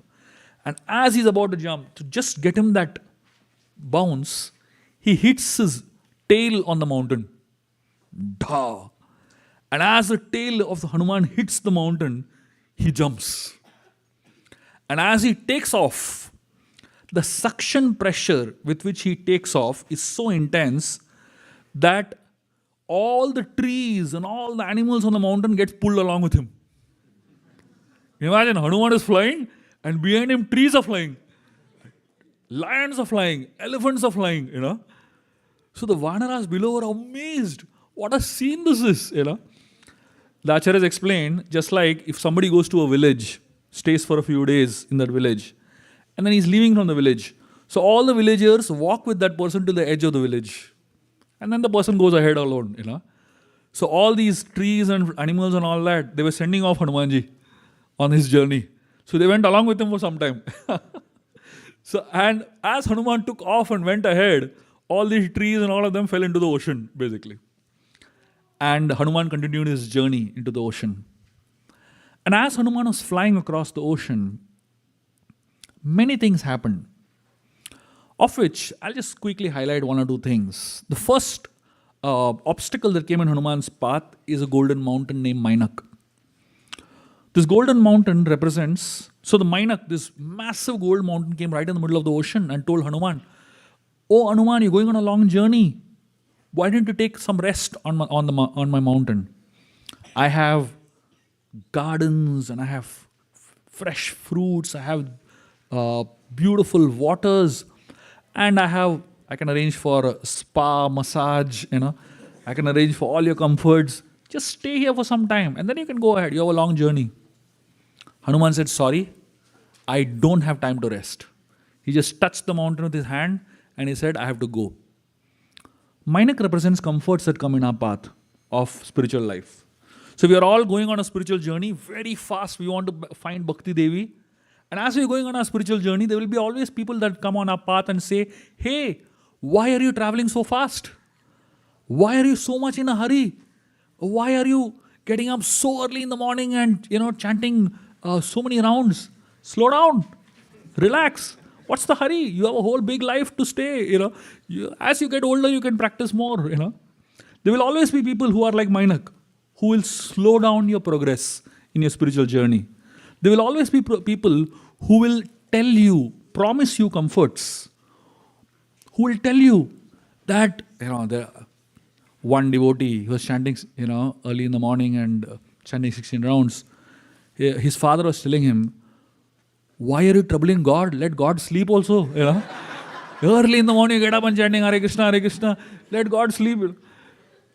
And as he's about to jump, to just get him that bounce, he hits his tail on the mountain. Da! And as the tail of the Hanuman hits the mountain, he jumps. And as he takes off, the suction pressure with which he takes off is so intense that all the trees and all the animals on the mountain get pulled along with him. Imagine Hanuman is flying and behind him trees are flying. Lions are flying, elephants are flying, So the Vanaras below are amazed. What a scene this is, The Acharyas explained, just like if somebody goes to a village, stays for a few days in that village, and then he's leaving from the village. So all the villagers walk with that person to the edge of the village. And then the person goes ahead alone, So all these trees and animals and all that, they were sending off Hanumanji on his journey. So they went along with him for some time. And as Hanuman took off and went ahead, all these trees and all of them fell into the ocean, basically. And Hanuman continued his journey into the ocean. And as Hanuman was flying across the ocean, many things happened, of which I'll just quickly highlight one or two things. The first obstacle that came in Hanuman's path is a golden mountain named Mainak. This golden mountain represents, so the Mainak, this massive gold mountain came right in the middle of the ocean and told Hanuman, "Oh Hanuman, you're going on a long journey. Why didn't you take some rest on my mountain? I have gardens and I have fresh fruits. I have beautiful waters, and I can arrange for a spa, massage, I can arrange for all your comforts. Just stay here for some time and then you can go ahead. You have a long journey." Hanuman said, "Sorry, I don't have time to rest." He just touched the mountain with his hand and he said, "I have to go." Mainak represents comforts that come in our path of spiritual life. So we are all going on a spiritual journey very fast. We want to find Bhakti Devi. And as we're going on our spiritual journey, there will be always people that come on our path and say, "Hey, why are you traveling so fast? Why are you so much in a hurry? Why are you getting up so early in the morning and chanting so many rounds? Slow down, relax. What's the hurry? You have a whole big life to stay, as you get older, you can practice more, There will always be people who are like Mainak, who will slow down your progress in your spiritual journey. There will always be people who will tell you, promise you comforts, who will tell you that, one devotee, he was chanting, early in the morning and chanting 16 rounds. His father was telling him, why are you troubling God? Let God sleep also, Early in the morning, get up and chanting Hare Krishna, let God sleep.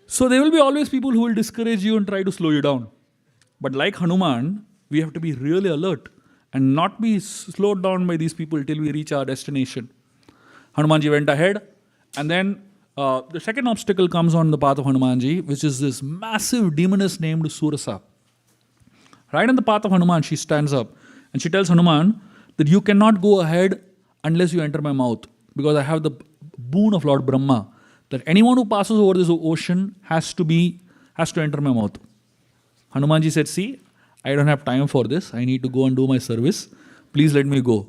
So there will be always people who will discourage you and try to slow you down. But like Hanuman, we have to be really alert and not be slowed down by these people till we reach our destination. Hanumanji went ahead, and then the second obstacle comes on the path of Hanumanji, which is this massive demoness named Surasa. Right on the path of Hanuman, she stands up and she tells Hanuman that you cannot go ahead unless you enter my mouth, because I have the boon of Lord Brahma that anyone who passes over this ocean has to enter my mouth. Hanumanji said, see, I don't have time for this. I need to go and do my service. Please let me go.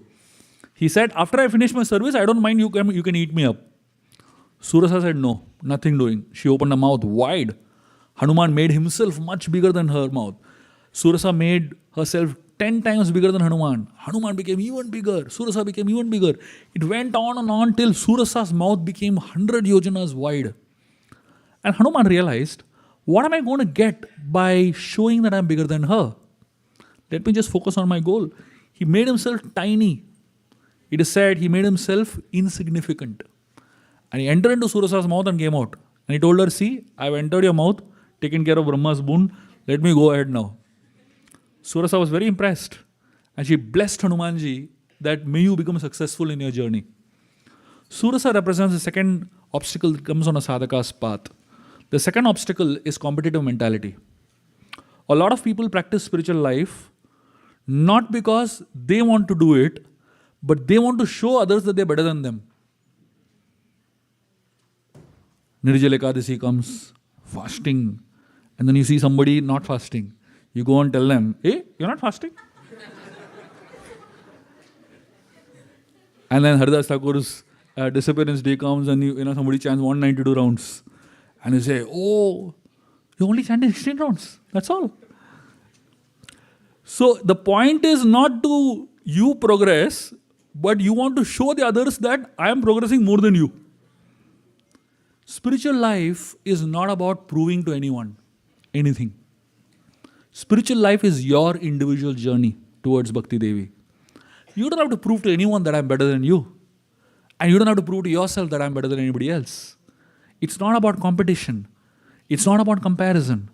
He said, after I finish my service, I don't mind, you can eat me up. Surasa said, no, nothing doing. She opened her mouth wide. Hanuman made himself much bigger than her mouth. Surasa made herself 10 times bigger than Hanuman. Hanuman became even bigger. Surasa became even bigger. It went on and on till Surasa's mouth became 100 yojanas wide. And Hanuman realized, what am I going to get by showing that I'm bigger than her? Let me just focus on my goal. He made himself tiny. It is said he made himself insignificant. And he entered into Surasa's mouth and came out. And he told her, see, I've entered your mouth, taken care of Brahma's boon. Let me go ahead now. Surasa was very impressed. And she blessed Hanumanji that may you become successful in your journey. Surasa represents the second obstacle that comes on a sadhaka's path. The second obstacle is competitive mentality. A lot of people practice spiritual life not because they want to do it, but they want to show others that they're better than them. Nirjala Ekadasi comes, fasting, and then you see somebody not fasting. You go and tell them, hey, you're not fasting? And then Haridas Thakur's disappearance day comes and somebody chants 192 rounds. And you say, oh, you only chanted 16 rounds. That's all. So the point is not to you progress, but you want to show the others that I am progressing more than you. Spiritual life is not about proving to anyone anything. Spiritual life is your individual journey towards Bhakti Devi. You don't have to prove to anyone that I'm better than you. And you don't have to prove to yourself that I'm better than anybody else. It's not about competition. It's not about comparison.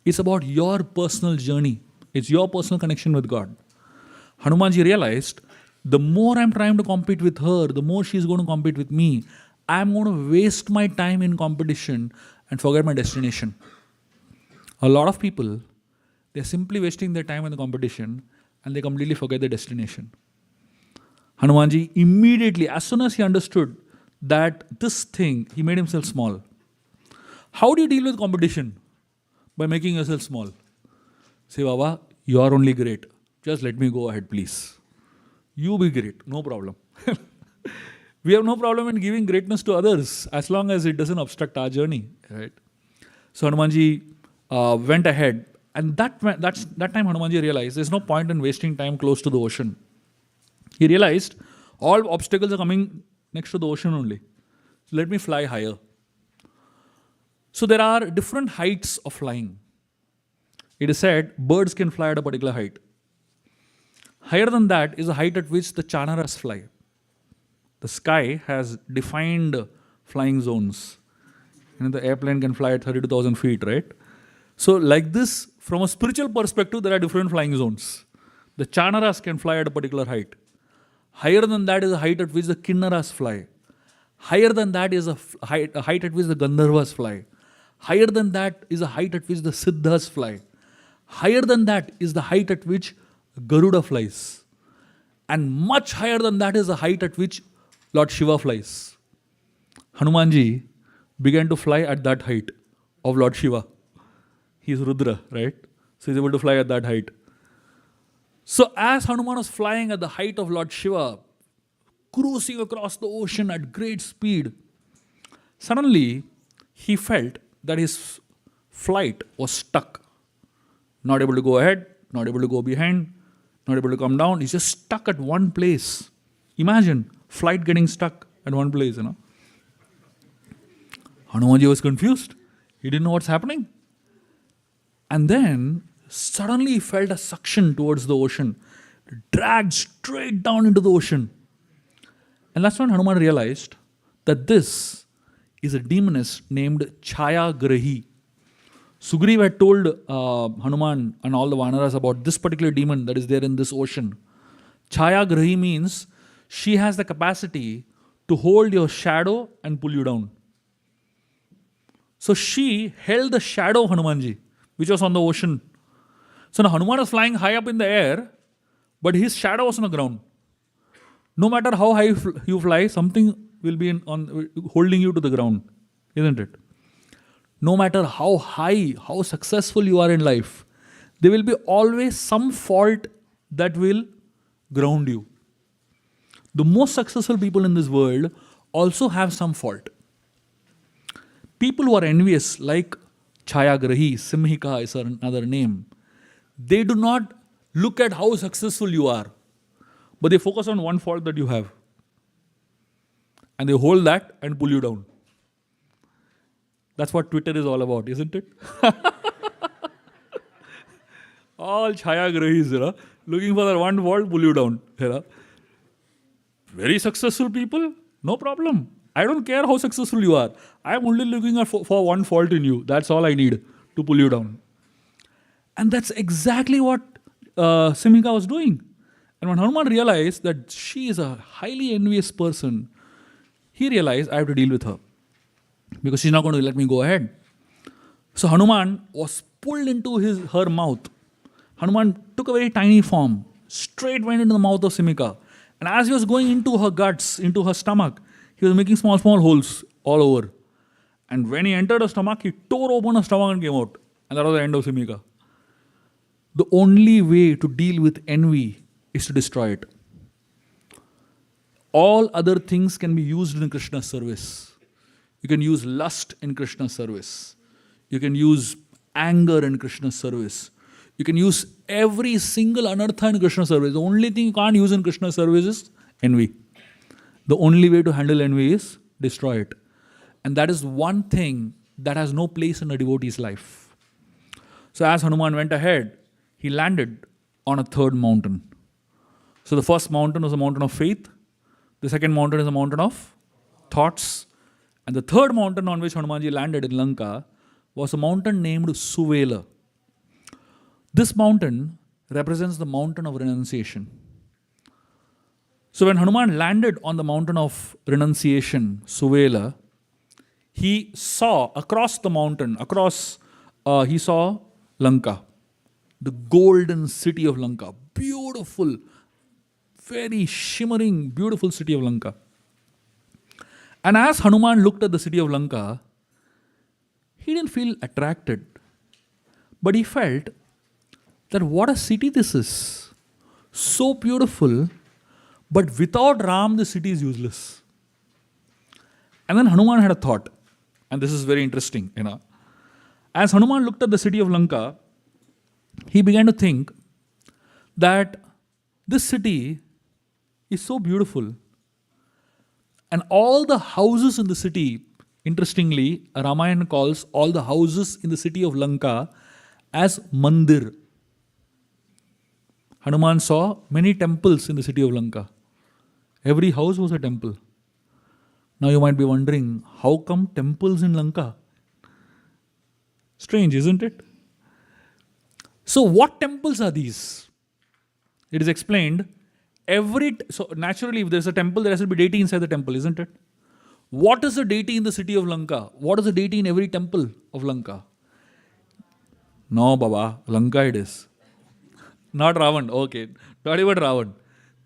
It's about your personal journey. It's your personal connection with God. Hanumanji realized, the more I'm trying to compete with her, the more she's going to compete with me. I'm going to waste my time in competition and forget my destination. A lot of people, they're simply wasting their time in the competition and they completely forget their destination. Hanumanji immediately, as soon as he understood that this thing, he made himself small. How do you deal with competition? By making yourself small. Say, Baba, you are only great. Just let me go ahead, please. You be great, no problem. We have no problem in giving greatness to others as long as it doesn't obstruct our journey, right? So Hanumanji went ahead, and that time Hanumanji realized there's no point in wasting time close to the ocean. He realized all obstacles are coming next to the ocean only. So let me fly higher. So there are different heights of flying. It is said birds can fly at a particular height. Higher than that is the height at which the chanaras fly. The sky has defined flying zones. The airplane can fly at 32,000 feet, right? So like this, from a spiritual perspective, there are different flying zones. The chanaras can fly at a particular height. Higher than that is the height at which the kinnaras fly. Higher than that is a height at which the gandharvas fly. Higher than that is the height at which the siddhas fly. Higher than that is the height at which Garuda flies. And much higher than that is the height at which Lord Shiva flies. Hanumanji began to fly at that height of Lord Shiva. He is Rudra, right? So he's able to fly at that height. So as Hanuman was flying at the height of Lord Shiva, cruising across the ocean at great speed. Suddenly, he felt that his flight was stuck. Not able to go ahead, not able to go behind, not able to come down. He's just stuck at one place. Imagine flight getting stuck at one place, Hanumanji was confused. He didn't know what's happening. And then suddenly he felt a suction towards the ocean, dragged straight down into the ocean. And that's when Hanuman realized that this is a demoness named Chaya Grahi. Sugriva had told Hanuman and all the vanaras about this particular demon that is there in this ocean. Chaya Grahi means she has the capacity to hold your shadow and pull you down. So she held the shadow of Hanumanji, which was on the ocean. So now Hanuman was flying high up in the air, but his shadow was on the ground. No matter how high you fly, something will be holding you to the ground, isn't it? No matter how high, how successful you are in life, there will be always some fault that will ground you. The most successful people in this world also have some fault. People who are envious, like Chaya Grahi, Simhika is another name, they do not look at how successful you are, but they focus on one fault that you have. And they hold that and pull you down. That's what Twitter is all about, isn't it? All Chaya Grahis, looking for that one fault, pull you down. Very successful people, no problem. I don't care how successful you are. I'm only looking for one fault in you. That's all I need to pull you down. And that's exactly what Simhika was doing. And when Hanuman realized that she is a highly envious person, he realized I have to deal with her because she's not going to let me go ahead. So Hanuman was pulled into her mouth. Hanuman took a very tiny form, straight went into the mouth of Simhika. And as he was going into her guts, into her stomach, he was making small, small holes all over. And when he entered her stomach, he tore open her stomach and came out. And that was the end of Simhika. The only way to deal with envy is to destroy it. All other things can be used in Krishna's service. You can use lust in Krishna's service. You can use anger in Krishna's service. You can use every single anartha in Krishna's service. The only thing you can't use in Krishna's service is envy. The only way to handle envy is destroy it. And that is one thing that has no place in a devotee's life. So as Hanuman went ahead, he landed on a third mountain. So the first mountain was a mountain of faith. The second mountain is a mountain of thoughts. And the third mountain on which Hanumanji landed in Lanka was a mountain named Suvela. This mountain represents the mountain of renunciation. So when Hanuman landed on the mountain of renunciation, Suvela, he saw across the mountain, he saw Lanka, the golden city of Lanka, beautiful, very shimmering, beautiful city of Lanka. And as Hanuman looked at the city of Lanka, he didn't feel attracted, but he felt that what a city this is. So beautiful, but without Ram, the city is useless. And then Hanuman had a thought, and this is very interesting, As Hanuman looked at the city of Lanka, he began to think that this city is so beautiful. And all the houses in the city, interestingly, Ramayana calls all the houses in the city of Lanka as mandir. Hanuman saw many temples in the city of Lanka. Every house was a temple. Now you might be wondering, how come temples in Lanka? Strange, isn't it? So what temples are these? It is explained, so naturally if there's a temple, there has to be deity inside the temple, isn't it? What is the deity in the city of Lanka? What is the deity in every temple of Lanka? No, Baba, Lanka it is. Not Ravan, okay. Not even Ravan.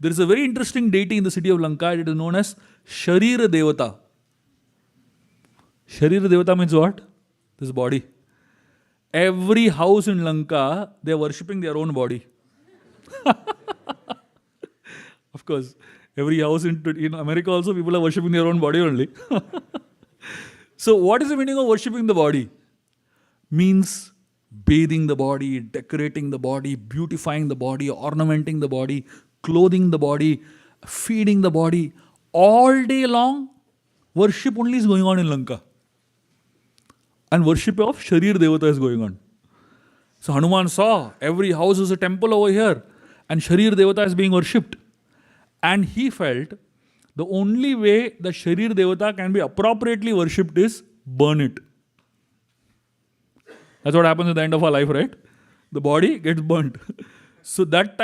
There is a very interesting deity in the city of Lanka. It is known as Sharira Devata. Sharira Devata means what? This body. Every house in Lanka, they are worshipping their own body. Of course, Every house in America also, people are worshipping their own body only. So what is the meaning of worshipping the body? Means bathing the body, decorating the body, beautifying the body, ornamenting the body, clothing the body, feeding the body. All day long, worship only is going on in Lanka. And worship of Sharir Devata is going on. So Hanuman saw every house is a temple over here and Sharir Devata is being worshipped. And he felt the only way the Sharir Devata can be appropriately worshipped is burn it. That's what happens at the end of our life, right? The body gets burnt. So that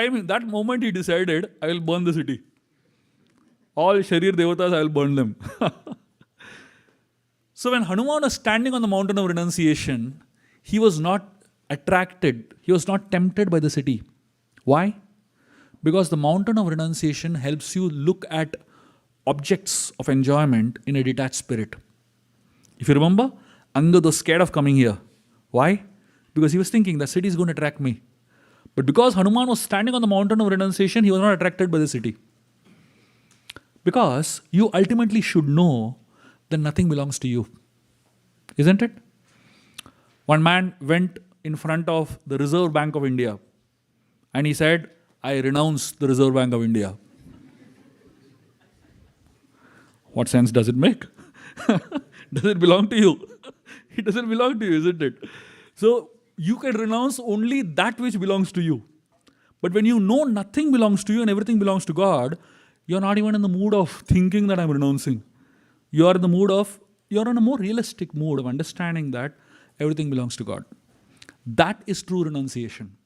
moment he decided, I will burn the city. All Sharir Devatas, I will burn them. So when Hanuman was standing on the mountain of renunciation, he was not attracted, he was not tempted by the city. Why? Because the mountain of renunciation helps you look at objects of enjoyment in a detached spirit. If you remember, Angad was scared of coming here. Why? Because he was thinking the city is going to attract me. But because Hanuman was standing on the mountain of renunciation, he was not attracted by the city. Because you ultimately should know that nothing belongs to you. Isn't it? One man went in front of the Reserve Bank of India and he said, I renounce the Reserve Bank of India. What sense does it make? Does it belong to you? It doesn't belong to you, isn't it? So you can renounce only that which belongs to you. But when you know nothing belongs to you and everything belongs to God, you're not even in the mood of thinking that I'm renouncing. You're in a more realistic mood of understanding that everything belongs to God. That is true renunciation.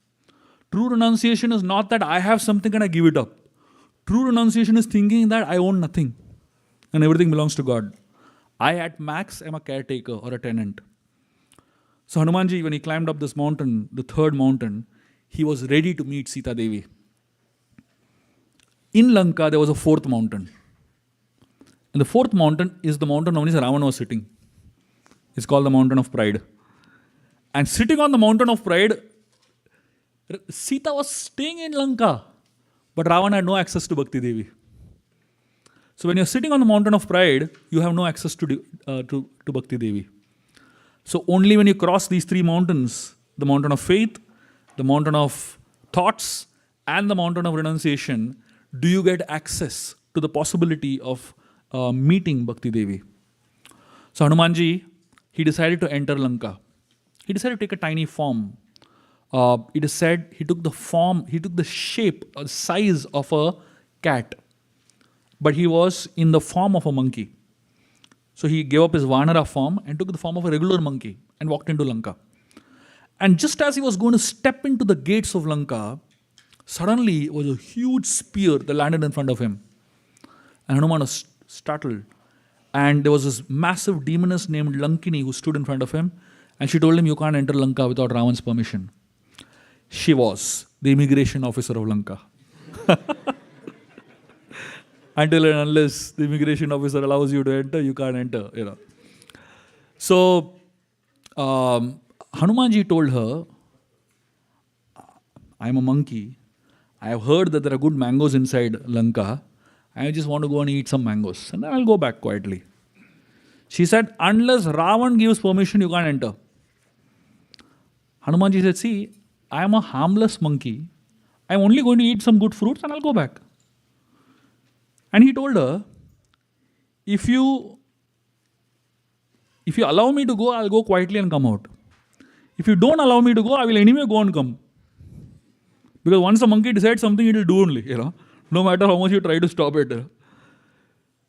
True renunciation is not that I have something and I give it up. True renunciation is thinking that I own nothing and everything belongs to God. I at max am a caretaker or a tenant. So Hanumanji, when he climbed up this mountain, the third mountain, he was ready to meet Sita Devi. In Lanka, there was a fourth mountain. And the fourth mountain is the mountain on which Ravana was sitting. It's called the Mountain of Pride. And sitting on the Mountain of Pride, Sita was staying in Lanka, but Ravana had no access to Bhakti Devi. So when you're sitting on the Mountain of Pride, you have no access to Bhakti Devi. So only when you cross these three mountains, the mountain of faith, the mountain of thoughts, and the mountain of renunciation, do you get access to the possibility of meeting Bhakti Devi. So Hanumanji, he decided to enter Lanka. He decided to take a tiny form. It is said he took the shape or size of a cat. But he was in the form of a monkey. So he gave up his vanara form and took the form of a regular monkey and walked into Lanka. And just as he was going to step into the gates of Lanka, suddenly it was a huge spear that landed in front of him. And Hanuman was startled. And there was this massive demoness named Lankini who stood in front of him. And she told him, you can't enter Lanka without Ravan's permission. She was the immigration officer of Lanka. Until and unless the immigration officer allows you to enter, you can't enter. So, Hanumanji told her, I'm a monkey. I have heard that there are good mangoes inside Lanka. I just want to go and eat some mangoes. And then I'll go back quietly. She said, unless Ravan gives permission, you can't enter. Hanumanji said, see, I am a harmless monkey. I'm only going to eat some good fruits and I'll go back. And he told her, if you allow me to go, I'll go quietly and come out. If you don't allow me to go, I will anyway go and come. Because once a monkey decides something, it will do only, no matter how much you try to stop it.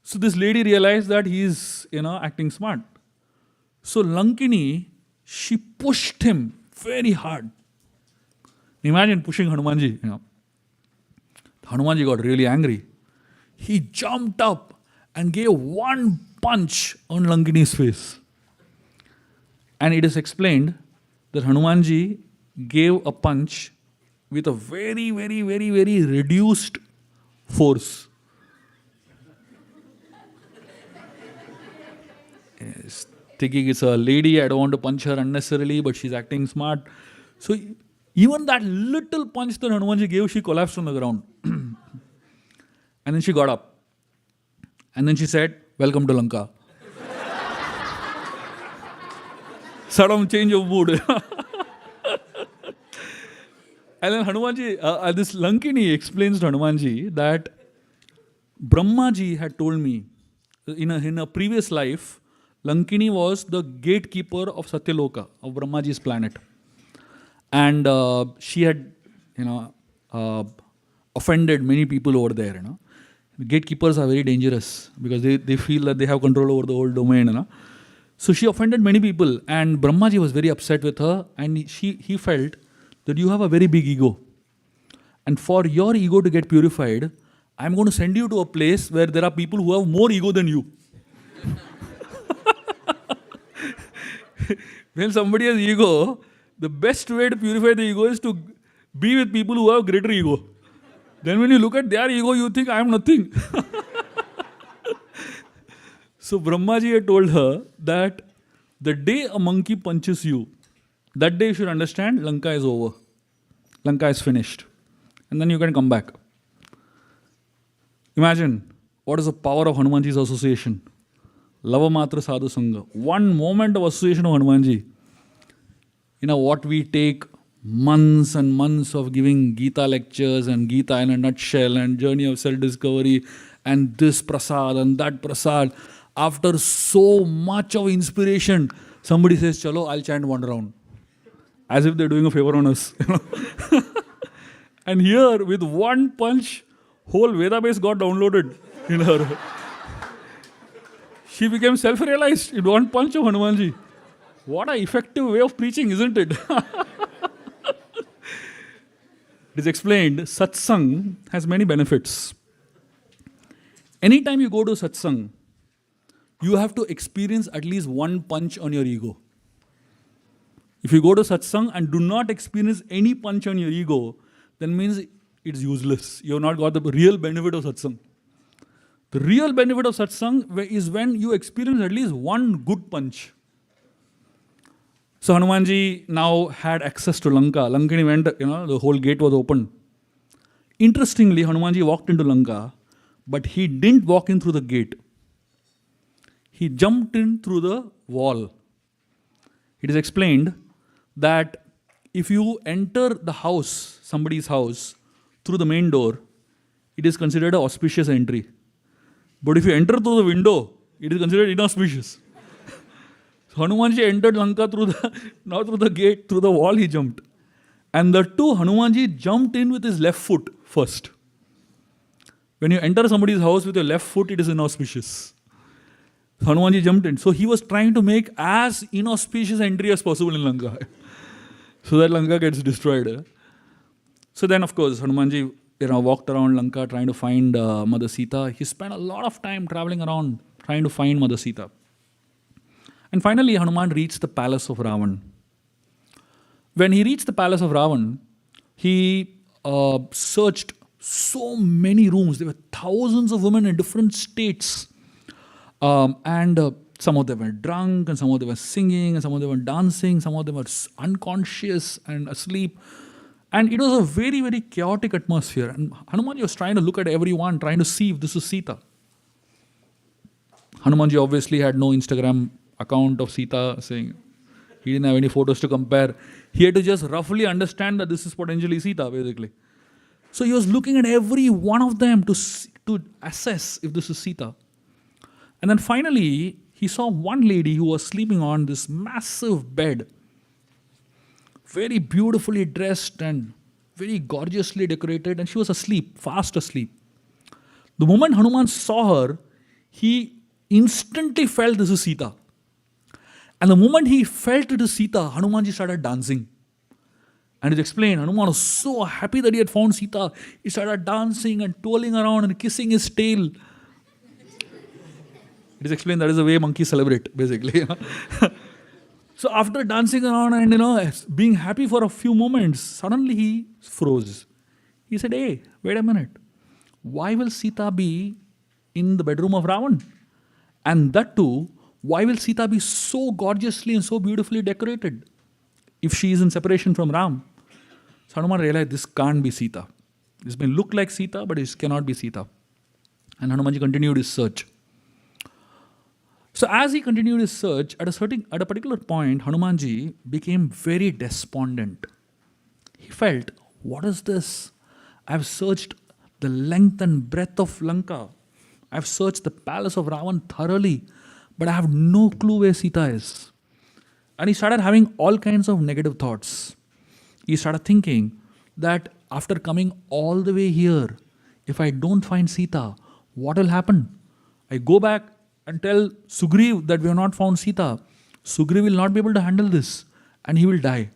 So this lady realized that he is, acting smart. So Lankini, she pushed him very hard. Imagine pushing Hanumanji. Hanumanji got really angry. He jumped up and gave one punch on Lankini's face. And it is explained that Hanumanji gave a punch with a very, very, very, very reduced force. Yes, thinking it's a lady, I don't want to punch her unnecessarily, but she's acting smart. So even that little punch that Hanumanji gave, she collapsed on the ground. And then she got up. And then she said, "Welcome to Lanka." Sudden change of mood. And then Hanumanji, this Lankini explains to Hanumanji that Brahmaji had told me in a previous life, Lankini was the gatekeeper of Satyaloka, of Brahmaji's planet. And she had, offended many people over there. Gatekeepers are very dangerous because they feel that they have control over the whole domain. So she offended many people, and Brahmaji was very upset with her, and he felt that you have a very big ego. And for your ego to get purified, I'm going to send you to a place where there are people who have more ego than you. When somebody has ego, the best way to purify the ego is to be with people who have greater ego. Then when you look at their ego, you think, I am nothing. So Brahmaji had told her that the day a monkey punches you, that day you should understand Lanka is over. Lanka is finished. And then you can come back. Imagine what is the power of Hanumanji's association. Lava Matra Sadhu Sangha. One moment of association of Hanumanji. What we take months and months of giving Gita lectures and Gita in a nutshell and journey of self-discovery and this prasad and that prasad. After so much of inspiration, somebody says, "Chalo, I'll chant one round." As if they're doing a favor on us. And here, with one punch, whole Veda base got downloaded in her. She became self-realized in one punch of Hanumanji. What an effective way of preaching, isn't it? It is explained, satsang has many benefits. Anytime you go to satsang, you have to experience at least one punch on your ego. If you go to satsang and do not experience any punch on your ego, then means it's useless. You have not got the real benefit of satsang. The real benefit of satsang is when you experience at least one good punch. So Hanumanji now had access to Lanka. Lankini went, the whole gate was open. Interestingly, Hanumanji walked into Lanka, but he didn't walk in through the gate. He jumped in through the wall. It is explained that if you enter the house, somebody's house, through the main door, it is considered an auspicious entry. But if you enter through the window, it is considered inauspicious. So Hanumanji entered Lanka not through the gate, through the wall he jumped. And the two, Hanumanji jumped in with his left foot first. When you enter somebody's house with your left foot, it is inauspicious. Hanumanji jumped in. So he was trying to make as inauspicious entry as possible in Lanka. So that Lanka gets destroyed. So then, of course, Hanumanji walked around Lanka trying to find Mother Sita. He spent a lot of time traveling around trying to find Mother Sita. And finally, Hanuman reached the palace of Ravan. When he reached the palace of Ravan, he searched so many rooms. There were thousands of women in different states. And some of them were drunk, and some of them were singing, and some of them were dancing, some of them were unconscious and asleep. And it was a very, very chaotic atmosphere. And Hanumanji was trying to look at everyone, trying to see if this is Sita. Hanumanji obviously had no Instagram account of Sita, saying he didn't have any photos to compare. He had to just roughly understand that this is potentially Sita, basically. So he was looking at every one of them to assess if this is Sita. And then finally, he saw one lady who was sleeping on this massive bed, very beautifully dressed and very gorgeously decorated, and she was asleep, fast asleep. The moment Hanuman saw her, he instantly felt this is Sita. And the moment he felt it is Sita, Hanumanji started dancing. And it's explained, Hanuman was so happy that he had found Sita. He started dancing and twirling around and kissing his tail. It is explained that is the way monkeys celebrate, basically. So after dancing around and being happy for a few moments, suddenly he froze. He said, "Hey, wait a minute. Why will Sita be in the bedroom of Ravan? And that too, why will Sita be so gorgeously and so beautifully decorated if she is in separation from Ram?" So Hanuman realized this can't be Sita. This may look like Sita, but it cannot be Sita. And Hanumanji continued his search. So as he continued his search, at a particular point, Hanumanji became very despondent. He felt, what is this? I've searched the length and breadth of Lanka. I've searched the palace of Ravan thoroughly, but I have no clue where Sita is. And he started having all kinds of negative thoughts. He started thinking that after coming all the way here, if I don't find Sita, what will happen? I go back and tell Sugriv that we have not found Sita. Sugriv will not be able to handle this and he will die.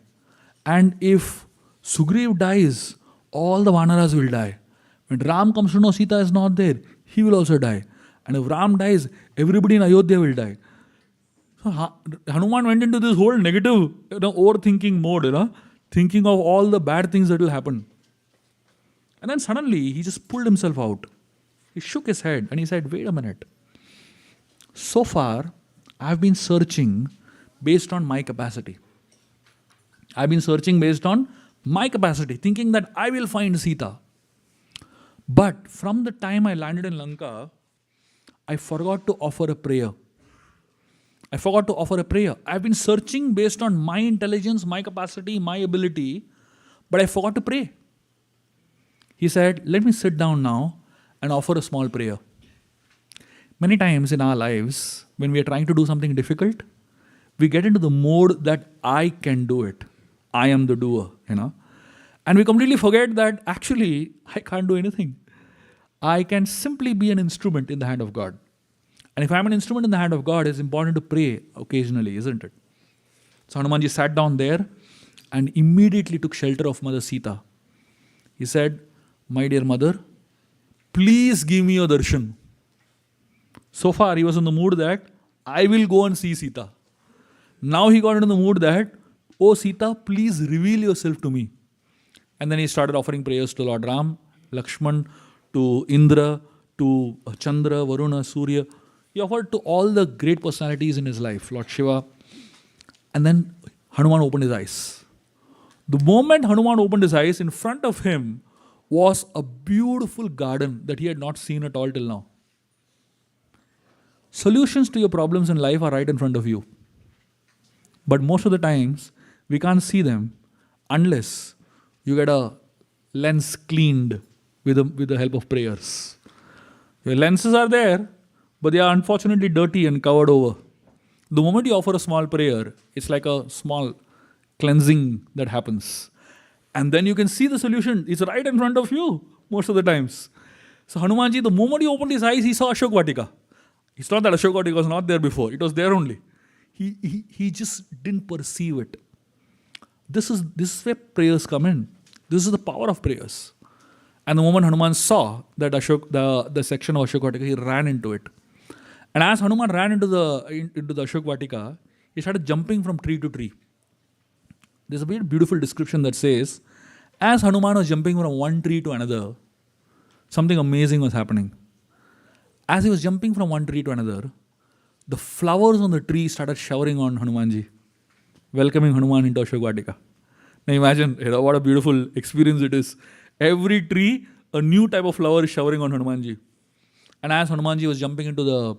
And if Sugriv dies, all the vanaras will die. When Ram comes to know Sita is not there, he will also die. And if Ram dies, everybody in Ayodhya will die. So Hanuman went into this whole negative, overthinking mode, thinking of all the bad things that will happen. And then suddenly he just pulled himself out. He shook his head and he said, wait a minute. So far, I've been searching based on my capacity. I've been searching based on my capacity, thinking that I will find Sita. But from the time I landed in Lanka, I forgot to offer a prayer. I've been searching based on my intelligence, my capacity, my ability, but I forgot to pray. He said, let me sit down now and offer a small prayer. Many times in our lives, when we are trying to do something difficult, we get into the mode that I can do it. I am the doer, And we completely forget that actually I can't do anything. I can simply be an instrument in the hand of God. And if I'm an instrument in the hand of God, it's important to pray occasionally, isn't it? So Hanumanji sat down there and immediately took shelter of Mother Sita. He said, my dear mother, please give me your darshan. So far he was in the mood that I will go and see Sita. Now he got into the mood that, oh Sita, please reveal yourself to me. And then he started offering prayers to Lord Ram, Lakshman, to Indra, to Chandra, Varuna, Surya. He offered to all the great personalities in his life, Lord Shiva. And then Hanuman opened his eyes. The moment Hanuman opened his eyes, in front of him was a beautiful garden that he had not seen at all till now. Solutions to your problems in life are right in front of you. But most of the times, we can't see them unless you get a lens cleaned with the help of prayers. Your lenses are there, but they are unfortunately dirty and covered over. The moment you offer a small prayer, it's like a small cleansing that happens. And then you can see the solution. It's right in front of you most of the times. So Hanumanji, the moment he opened his eyes, he saw Ashok Vatika. It's not that Ashok Vatika was not there before. It was there only. He just didn't perceive it. This is where prayers come in. This is the power of prayers. And the moment Hanuman saw that the section of Ashok Vatika, he ran into it. And as Hanuman ran into the Ashok Vatika, he started jumping from tree to tree. There's a very beautiful description that says, as Hanuman was jumping from one tree to another, something amazing was happening. As he was jumping from one tree to another, the flowers on the tree started showering on Hanumanji, welcoming Hanuman into Ashok Vatika. Now imagine, what a beautiful experience it is. Every tree, a new type of flower is showering on Hanumanji. And as Hanumanji was jumping into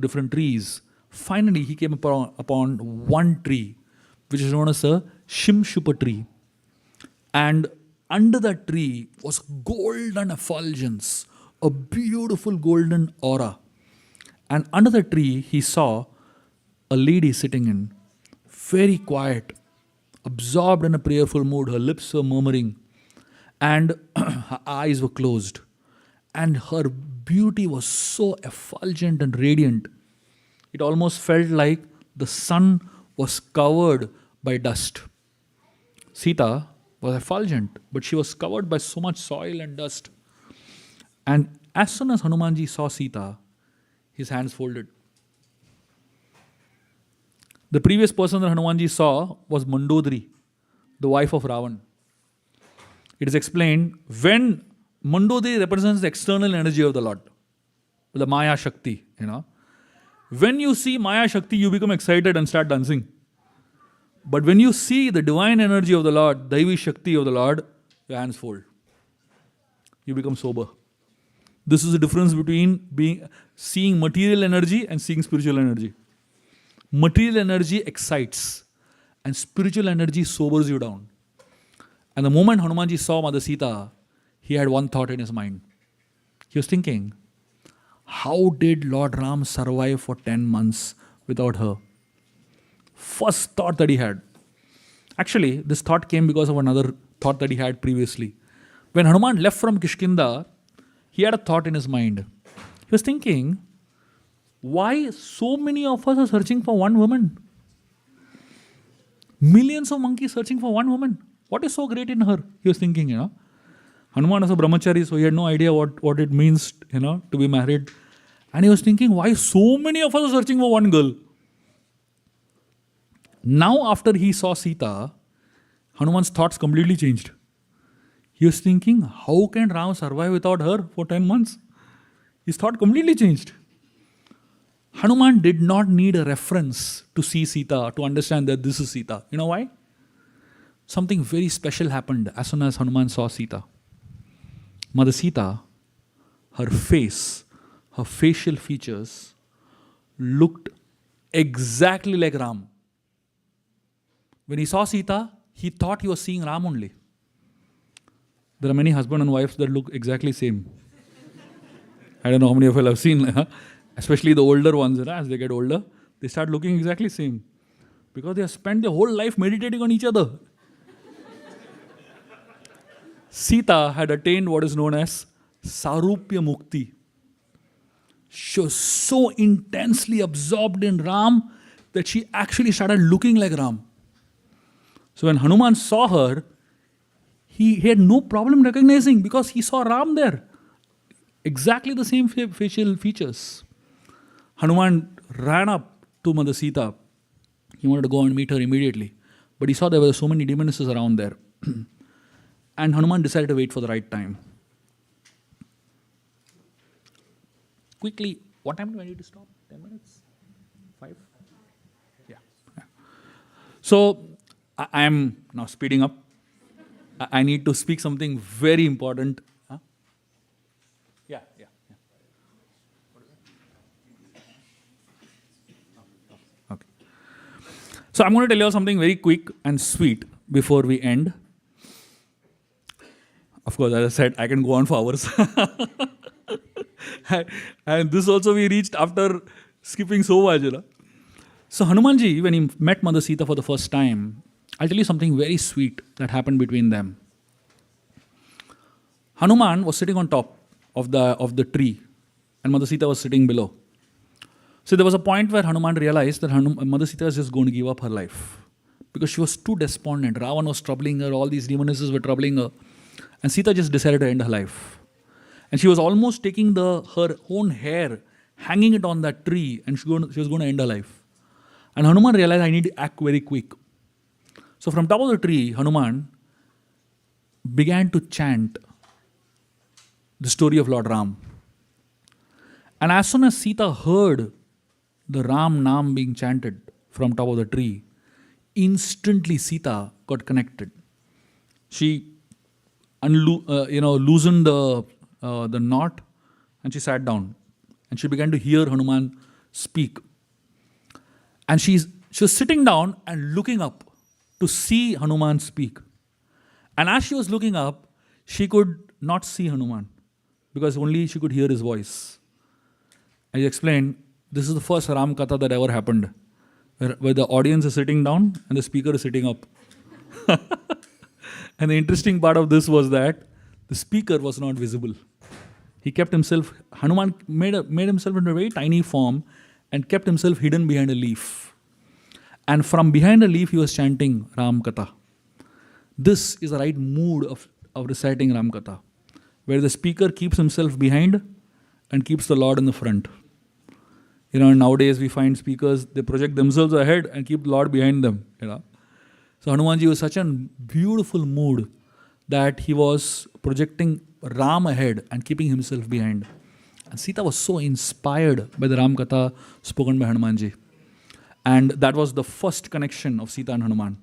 different trees, finally he came upon one tree, which is known as a Shimshupa tree. And under that tree was golden effulgence, a beautiful golden aura. And under the tree, he saw a lady sitting in, very quiet, absorbed in a prayerful mood. Her lips were murmuring and her eyes were closed. And her beauty was so effulgent and radiant. It almost felt like the sun was covered by dust. Sita was effulgent, but she was covered by so much soil and dust. And as soon as Hanumanji saw Sita, his hands folded. The previous person that Hanumanji saw was Mandodari, the wife of Ravan. It is explained when Mandodari represents the external energy of the Lord, the Maya Shakti, When you see Maya Shakti, you become excited and start dancing. But when you see the divine energy of the Lord, Daivi Shakti of the Lord, your hands fold. You become sober. This is the difference between seeing material energy and seeing spiritual energy. Material energy excites and spiritual energy sobers you down. And the moment Hanumanji saw Mother Sita, he had one thought in his mind. He was thinking, how did Lord Ram survive for 10 months without her? First thought that he had. Actually, this thought came because of another thought that he had previously. When Hanuman left from Kishkinda, he had a thought in his mind. He was thinking, why so many of us are searching for one woman? Millions of monkeys searching for one woman. What is so great in her? He was thinking, Hanuman was a brahmachari, so he had no idea what it means, to be married. And he was thinking, why so many of us are searching for one girl? Now, after he saw Sita, Hanuman's thoughts completely changed. He was thinking, how can Ram survive without her for 10 months? His thought completely changed. Hanuman did not need a reference to see Sita, to understand that this is Sita. You know why? Something very special happened as soon as Hanuman saw Sita. Mother Sita, her face, her facial features looked exactly like Ram. When he saw Sita, he thought he was seeing Ram only. There are many husband and wives that look exactly same. I don't know how many of you have seen, especially the older ones, as they get older, they start looking exactly same. Because they have spent their whole life meditating on each other. Sita had attained what is known as Sarupya Mukti. She was so intensely absorbed in Ram that she actually started looking like Ram. So when Hanuman saw her, he had no problem recognizing because he saw Ram there. Exactly the same facial features. Hanuman ran up to Mother Sita. He wanted to go and meet her immediately. But he saw there were so many demonesses around there. And Hanuman decided to wait for the right time. Quickly, what time do I need to stop? 10 minutes? 5? Yeah. So, I am now speeding up. I need to speak something very important. Huh? Yeah. Okay. So I'm going to tell you something very quick and sweet before we end. Of course, as I said, I can go on for hours. And this also we reached after skipping so much. So Hanumanji, when he met Mother Sita for the first time, I'll tell you something very sweet that happened between them. Hanuman was sitting on top of the tree and Mother Sita was sitting below. So there was a point where Hanuman realized that Mother Sita is just going to give up her life because she was too despondent. Ravan was troubling her, all these demonesses were troubling her. And Sita just decided to end her life. And she was almost taking her own hair, hanging it on that tree, and she was going to end her life. And Hanuman realized, I need to act very quick. So from top of the tree, Hanuman began to chant the story of Lord Ram. And as soon as Sita heard the Ram Naam being chanted from top of the tree, instantly Sita got connected. She loosened the knot and she sat down. And she began to hear Hanuman speak. And she was sitting down and looking up to see Hanuman speak. And as she was looking up, she could not see Hanuman because only she could hear his voice. As I explained, this is the first Ram Katha that ever happened, where the audience is sitting down and the speaker is sitting up. And the interesting part of this was that the speaker was not visible. He kept himself, Hanuman made himself into a very tiny form and kept himself hidden behind a leaf. And from behind a leaf, he was chanting Ram Katha. This is the right mood of reciting Ram Katha, where the speaker keeps himself behind and keeps the Lord in the front. Nowadays we find speakers, they project themselves ahead and keep the Lord behind them. So Hanumanji was such a beautiful mood that he was projecting Ram ahead and keeping himself behind. And Sita was so inspired by the Ram Katha spoken by Hanumanji. And that was the first connection of Sita and Hanuman.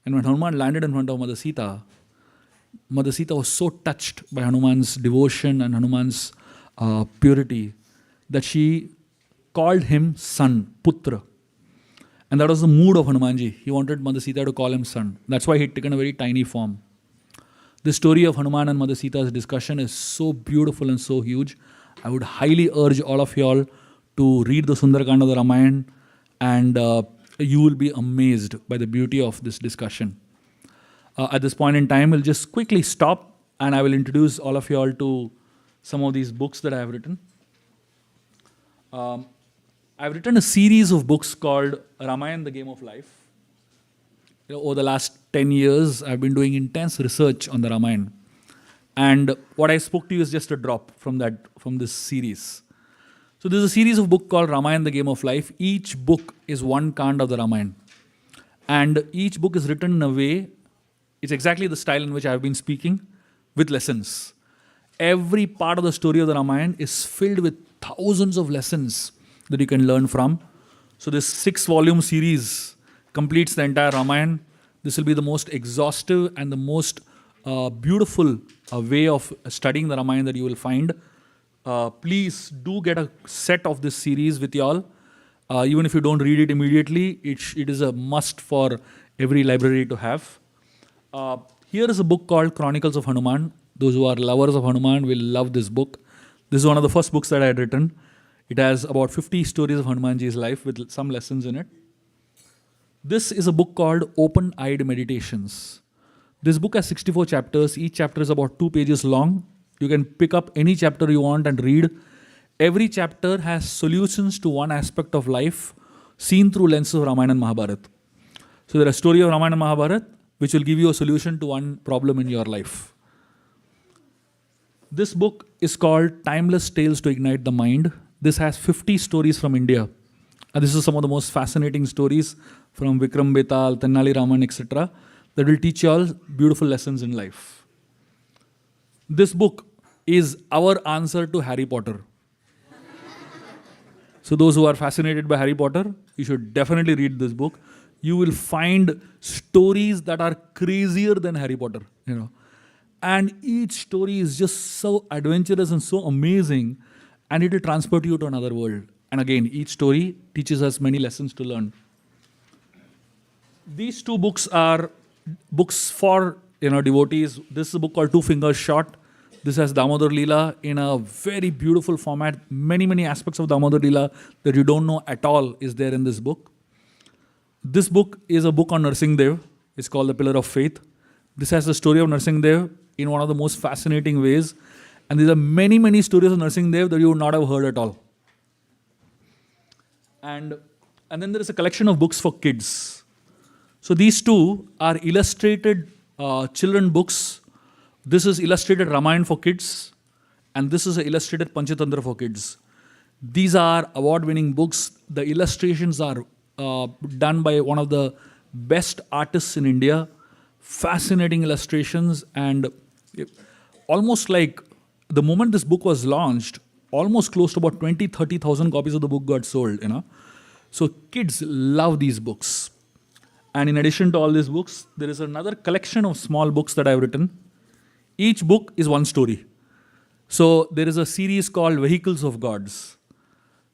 And when Hanuman landed in front of Mother Sita was so touched by Hanuman's devotion and Hanuman's purity, that she called him son, putra. And that was the mood of Hanumanji. He wanted Mother Sita to call him son. That's why he'd taken a very tiny form. The story of Hanuman and Mother Sita's discussion is so beautiful and so huge. I would highly urge all of y'all to read the Sundar Kaand of the Ramayana, and you will be amazed by the beauty of this discussion. At this point in time, we'll just quickly stop and I will introduce all of y'all to some of these books that I have written. I've written a series of books called Ramayana, the Game of Life. Over the last 10 years, I've been doing intense research on the Ramayana. And what I spoke to you is just a drop from this series. So there's a series of books called Ramayana, the Game of Life. Each book is one Kand of the Ramayana. And each book is written in a way, it's exactly the style in which I've been speaking, with lessons. Every part of the story of the Ramayana is filled with thousands of lessons that you can learn from. So this 6-volume series completes the entire Ramayana. This will be the most exhaustive and the most beautiful way of studying the Ramayana that you will find. Please do get a set of this series with y'all. Even if you don't read it immediately, it is a must for every library to have. Here is a book called Chronicles of Hanuman. Those who are lovers of Hanuman will love this book. This is one of the first books that I had written. It has about 50 stories of Hanumanji's life with some lessons in it. This is a book called Open-Eyed Meditations. This book has 64 chapters. Each chapter is about 2 pages long. You can pick up any chapter you want and read. Every chapter has solutions to one aspect of life seen through lenses of Ramayana and Mahabharata. So there is a story of Ramayana and Mahabharata which will give you a solution to one problem in your life. This book is called Timeless Tales to Ignite the Mind. This has 50 stories from India. And this is some of the most fascinating stories from Vikram Betal, Tennali Raman, etc. that will teach you all beautiful lessons in life. This book is our answer to Harry Potter. So those who are fascinated by Harry Potter, you should definitely read this book. You will find stories that are crazier than Harry Potter, And each story is just so adventurous and so amazing, and it will transport you to another world. And again, each story teaches us many lessons to learn. These 2 books are books for devotees. This is a book called Two Fingers Short. This has Damodar Leela in a very beautiful format. Many aspects of Damodar Leela that you don't know at all is there in this book. This book is a book on Narsingh Dev. It's called The Pillar of Faith. This has the story of Narsingh Dev in one of the most fascinating ways. And there are many stories of Narsingh Dev that you would not have heard at all. And then there is a collection of books for kids. So these 2 are illustrated children books. This is illustrated Ramayana for kids, and this is an illustrated Panchatantra for kids. These are award-winning books. The illustrations are done by one of the best artists in India. Fascinating illustrations, and almost like the moment this book was launched, almost close to about 20,000-30,000 copies of the book got sold, So kids love these books. And in addition to all these books, there is another collection of small books that I've written. Each book is one story. So there is a series called Vehicles of Gods.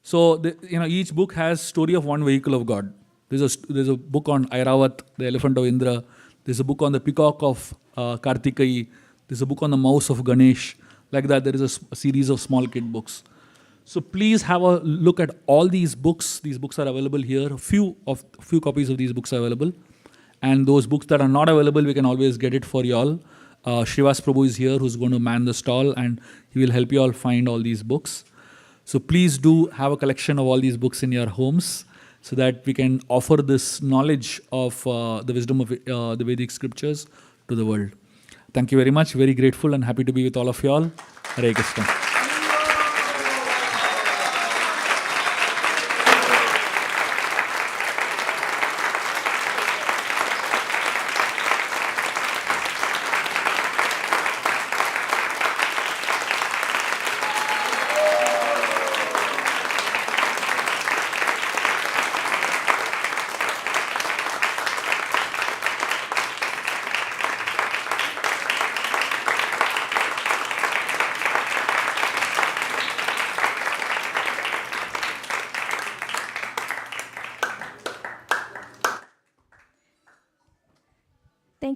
So each book has story of one vehicle of God. There's a book on Airavat, the elephant of Indra. There's a book on the peacock of Kartikeyi. There's a book on the mouse of Ganesh. Like that, there is a series of small kid books. So please have a look at all these books. These books are available here. A few copies of these books are available. And those books that are not available, we can always get it for y'all. Shrivas Prabhu is here, who's going to man the stall, and he will help you all find all these books. So please do have a collection of all these books in your homes so that we can offer this knowledge of the wisdom of the Vedic scriptures to the world. Thank you very much. Very grateful and happy to be with all of you all. Hare Krishna.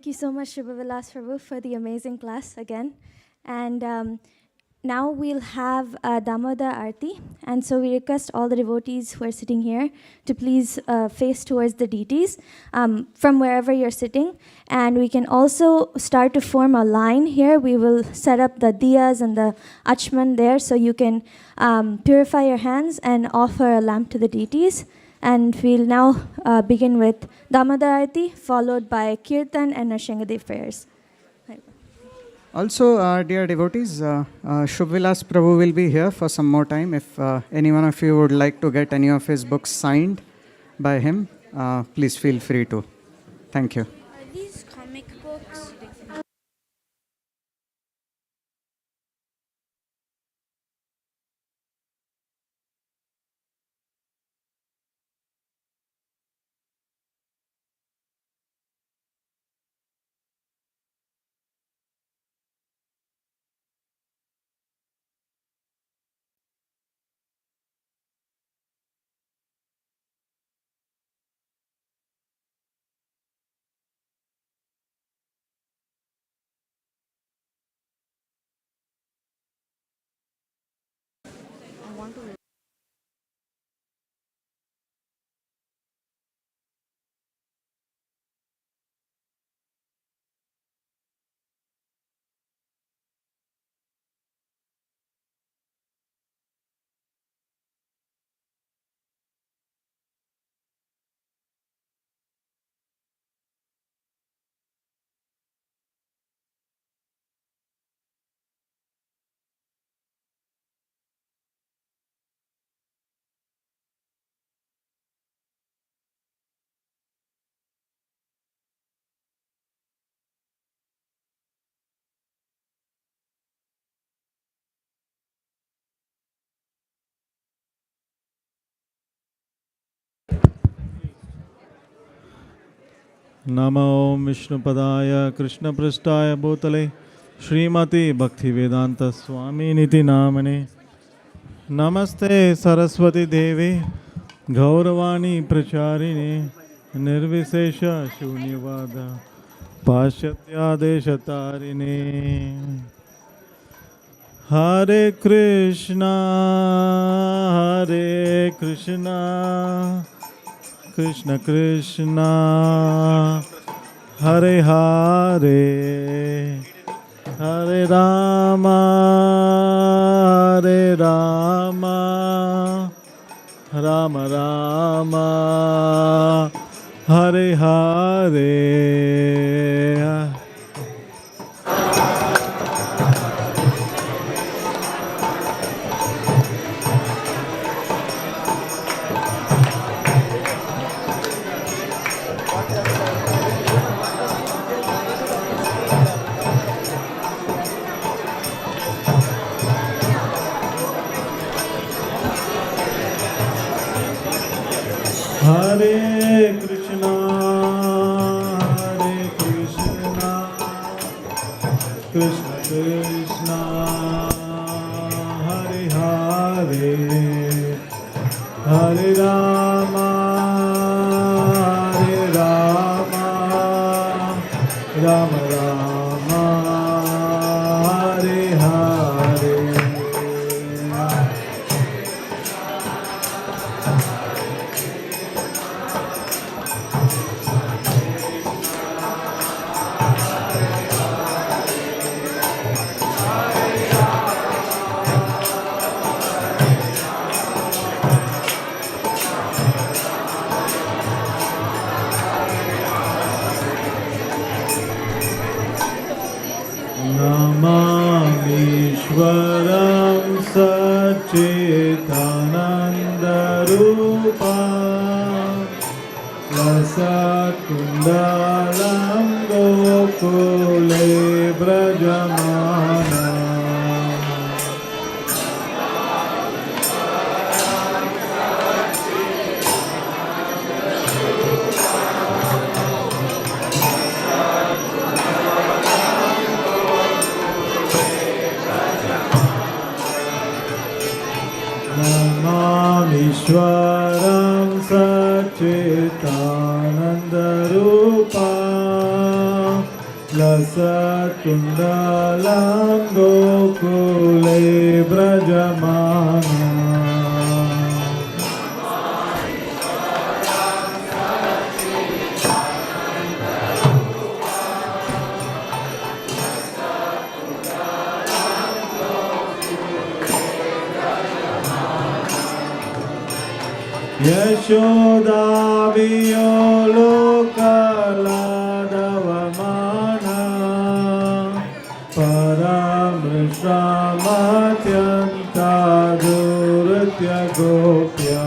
you so much, Shubha Vilas Prabhu, for the amazing class again. And now we'll have Damodar Arti. And so we request all the devotees who are sitting here to please face towards the deities from wherever you're sitting. And we can also start to form a line here. We will set up the diyas and the achman there so you can purify your hands and offer a lamp to the deities. And we'll now begin with Damodar Arti, followed by Kirtan and Narshingadev prayers. Also, dear devotees, Shubha Vilas Prabhu will be here for some more time. If any one of you would like to get any of his books signed by him, please feel free to. Thank you. Are these comic books? नमो विष्णुपदाय कृष्णपृष्ठाय भूतले श्रीमती भक्तिवेदांत स्वामी निति नामने नमस्ते सरस्वती देवी गौरवाणी प्रचारिणे निर्विशेष शून्यवाद पाश्चात्यादेशतारिणे हरे Krishna Krishna Krishna Hare Hare Hare Ram Ram Ram Hare Hare Hare Krishna Krishna Krishna Hare Hare Hare Ram Ram Ram Hare Hare नमामीश्वरं सच्चिदानन्दरूपा रसकुण्डलं गोकुले व्रजमाना नमामीश्वरं सच्चिदानन्दरूपा kundalam gokule brajamana. Yashoda Viyolokala Paramrishamatyanta Duritya Gopya.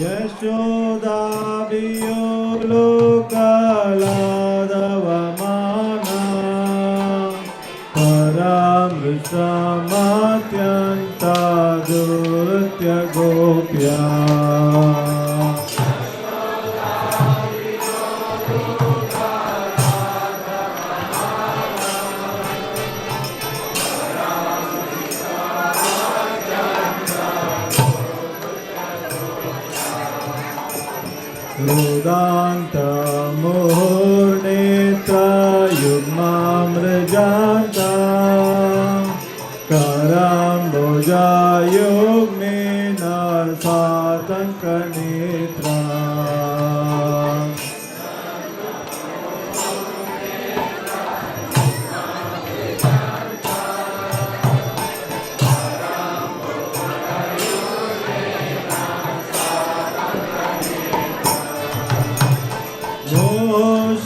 Yashoda Viyolokala Paramrishamatyanta Duritya Gopya. Rudanta Muhurnetra Yugmamrajanta Karamboja Yugmena Satankanitra.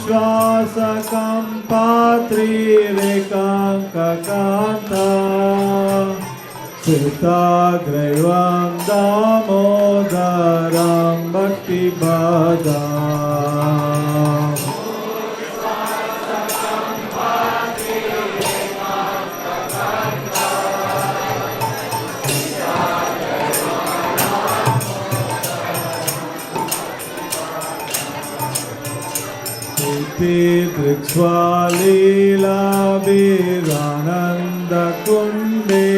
Shvasakam patri rekankakanta Sita graivam damodaram bhakti badam. Driksvalila Virananda Kunde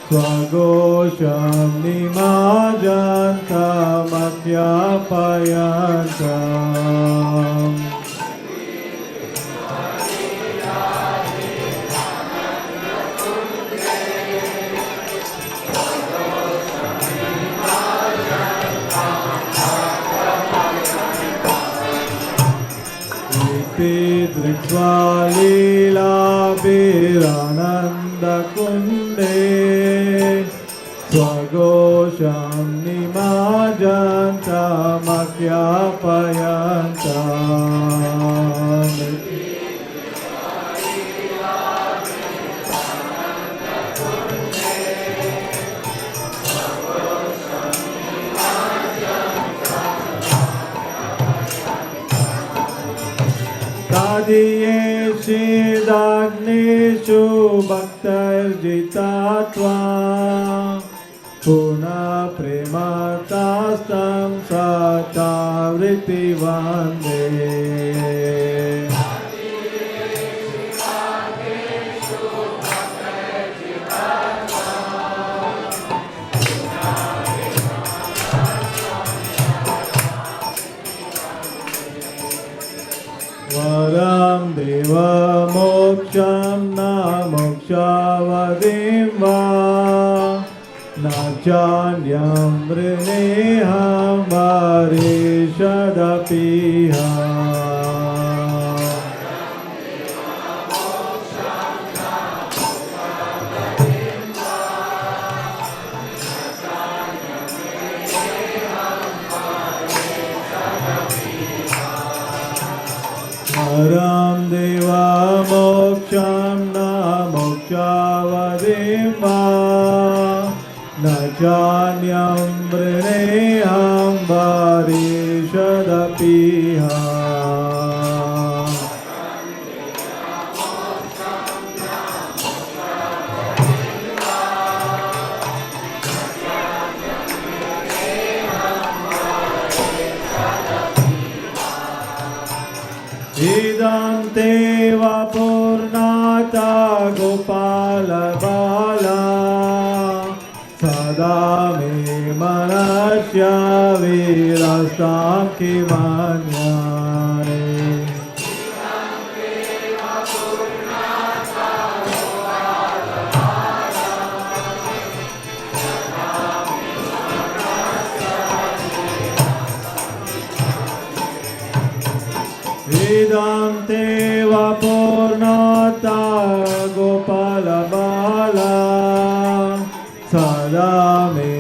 Swagosham Nimajanta Makyapayantam. Driksvalila Virananda Kunde Swagosham Nimajanta Makyapayantam. Tadiyeshidagneshu bhaktarjitatva Puna prematastam satavriti vande. Varam deva moksham na mokshavadim va nachanyam vrineham varishadapiha. Varam deva moksham na mokshavadim va nachanyam vrineham varishadapiha. idam te vapurnata gopala bala sada me manasya virastam kimanyare. Idam te vapurnata gopala bala sada me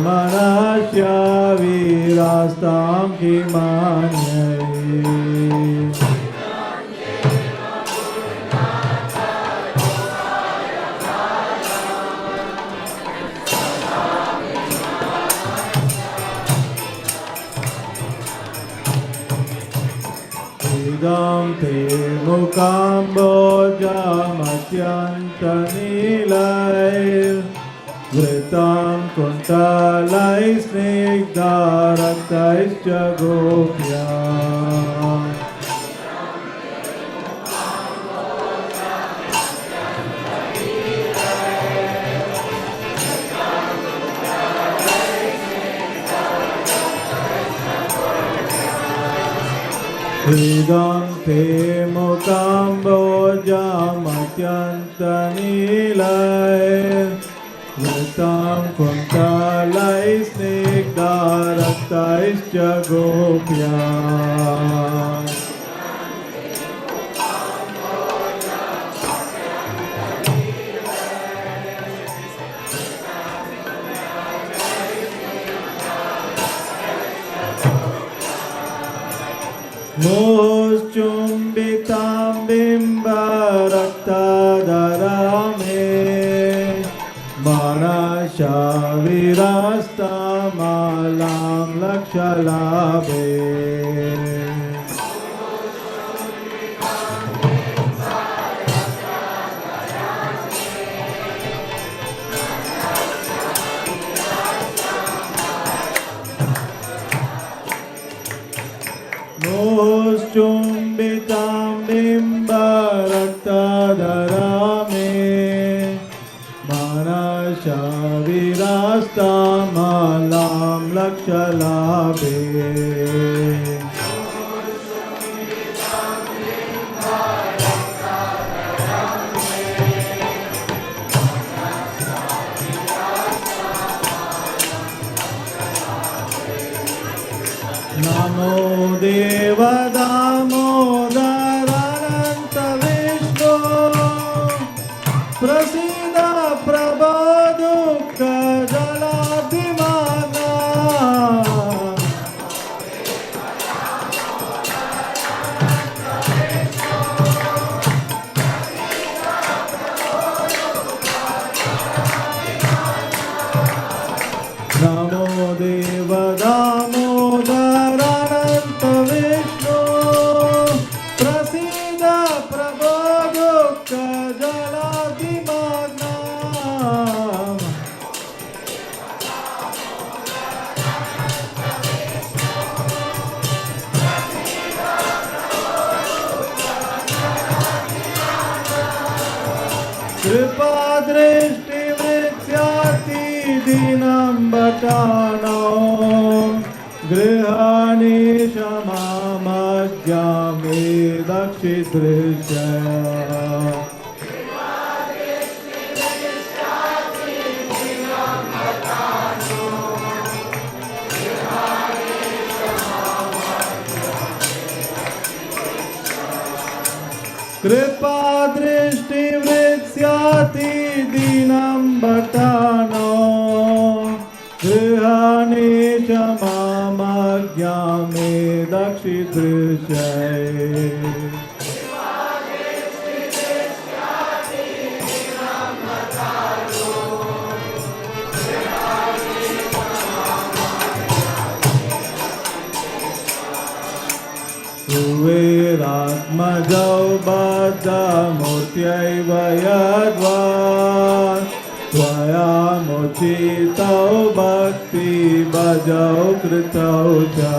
manasya virastam kimanyare. Idam te mukam bojam atyanta nilay vritam kuntalay snigdharaktaischa gopya. Idam te mukam bojam atyanta nilay vritam kuntalay snigdharaktaischa gopya. Moschumbitam bimba raktadharame manasya virastamalam lakshalabe. Moschumbitam bimba raktadharame manasya virastamalam lakshalabe. Namo Deva Damodarananta Vishnu Prasida Prabodukka Jaladimana. Namo Deva Damodarananta Vishnu Prasida Prabodukka Jaladimana. Kripa drishti vrityati dinam bhatano grihani shamamadyami dakshidrisha. Kripa drishti vrityati dinam bhatano grihani shamamadyami dakshidrishay. Suveratmajau badamutyaiva yadvat Tvayamocitau bhakti bhajau kritau cha.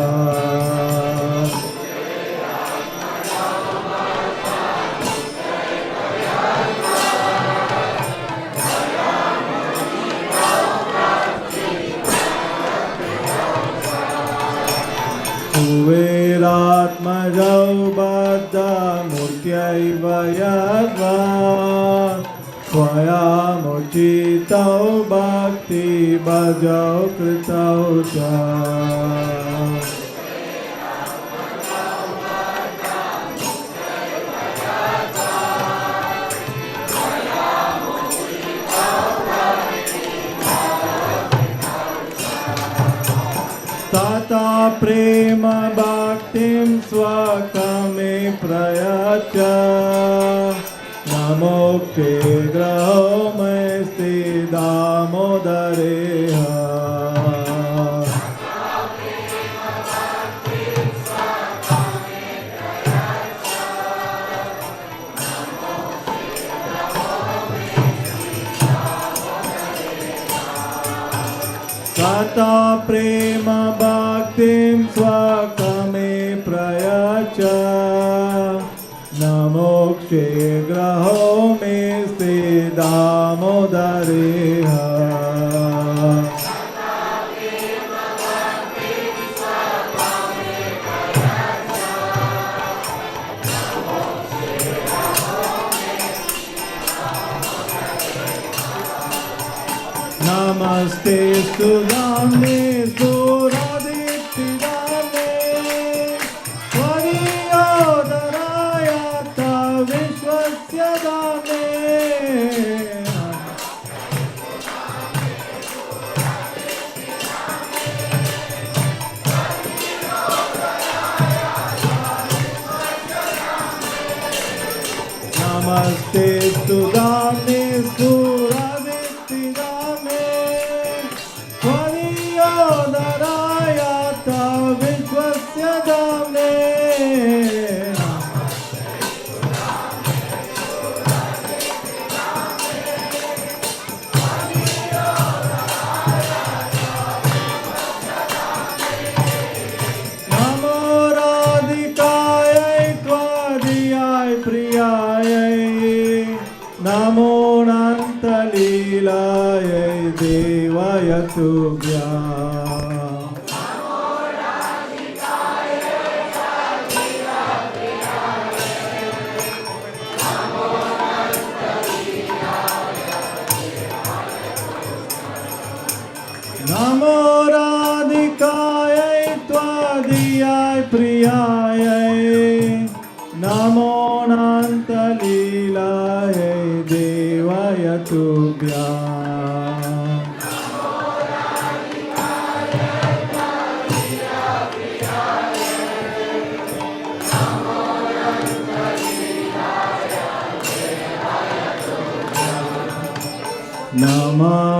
स्वयमुचितौ भक्ति भजौ कृतौ च तथा प्रेम भक्तिं स्वकमे प्रयच्छ नमोक्षे ग्रहो मैस्ति दामोदरेह तथा प्रेम भक्तिं स्वकमे प्रयच्छ नमोक्षे ग्रहो मेस्ति दामोदरेह नमस्ते सुदाम्ने सुरादित्तिदाम्ने त्वदीयोदराय विश्वस्य दाम्ने नमस्ते सुदाम्ने सुरादित्तिदाम्ने त्वदीयोदराय विश्वस्य दाम्ने नमो राधिकायै त्वदीयाय प्रियायै नमो अनन्तलीलायै देवाय तुभ्यम् नमो राधिकायै त्वदीयाय प्रियायै नमो अनन्तलीलायै देवाय तुभ्यम्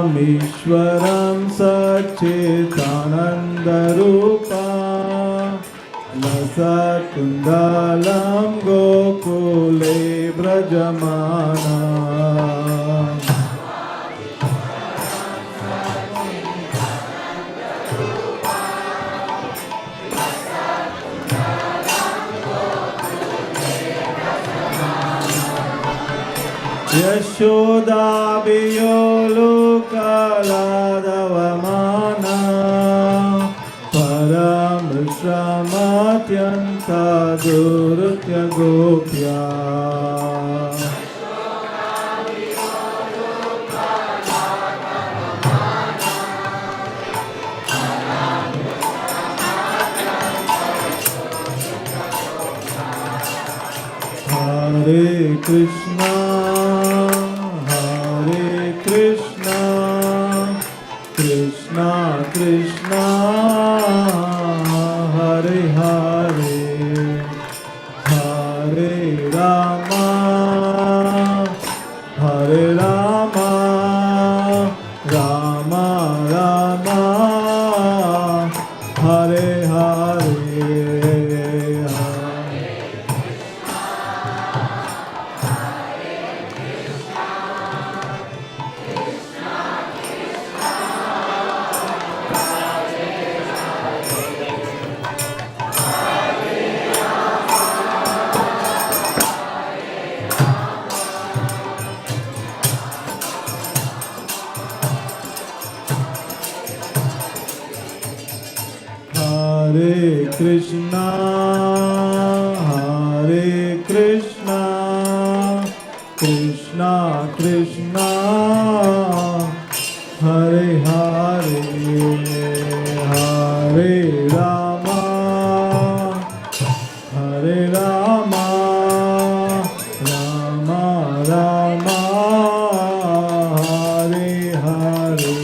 नमामीश्वरं सच्चिदानन्दरूपं लसत्कुण्डलं गोकुले व्रजमानम् यशोदाभियोलोकलादवमाना परमश्रमात्यन्ता दुरुत्य गोप्या हरे Krishna Krishna Krishna Hare Hare Hare Rama Rama Rama Hare Hare Krishna, Hare Krishna, Krishna Krishna Krishna Hare Hare Hare Rama Hare Rama Rama Rama Hare Hare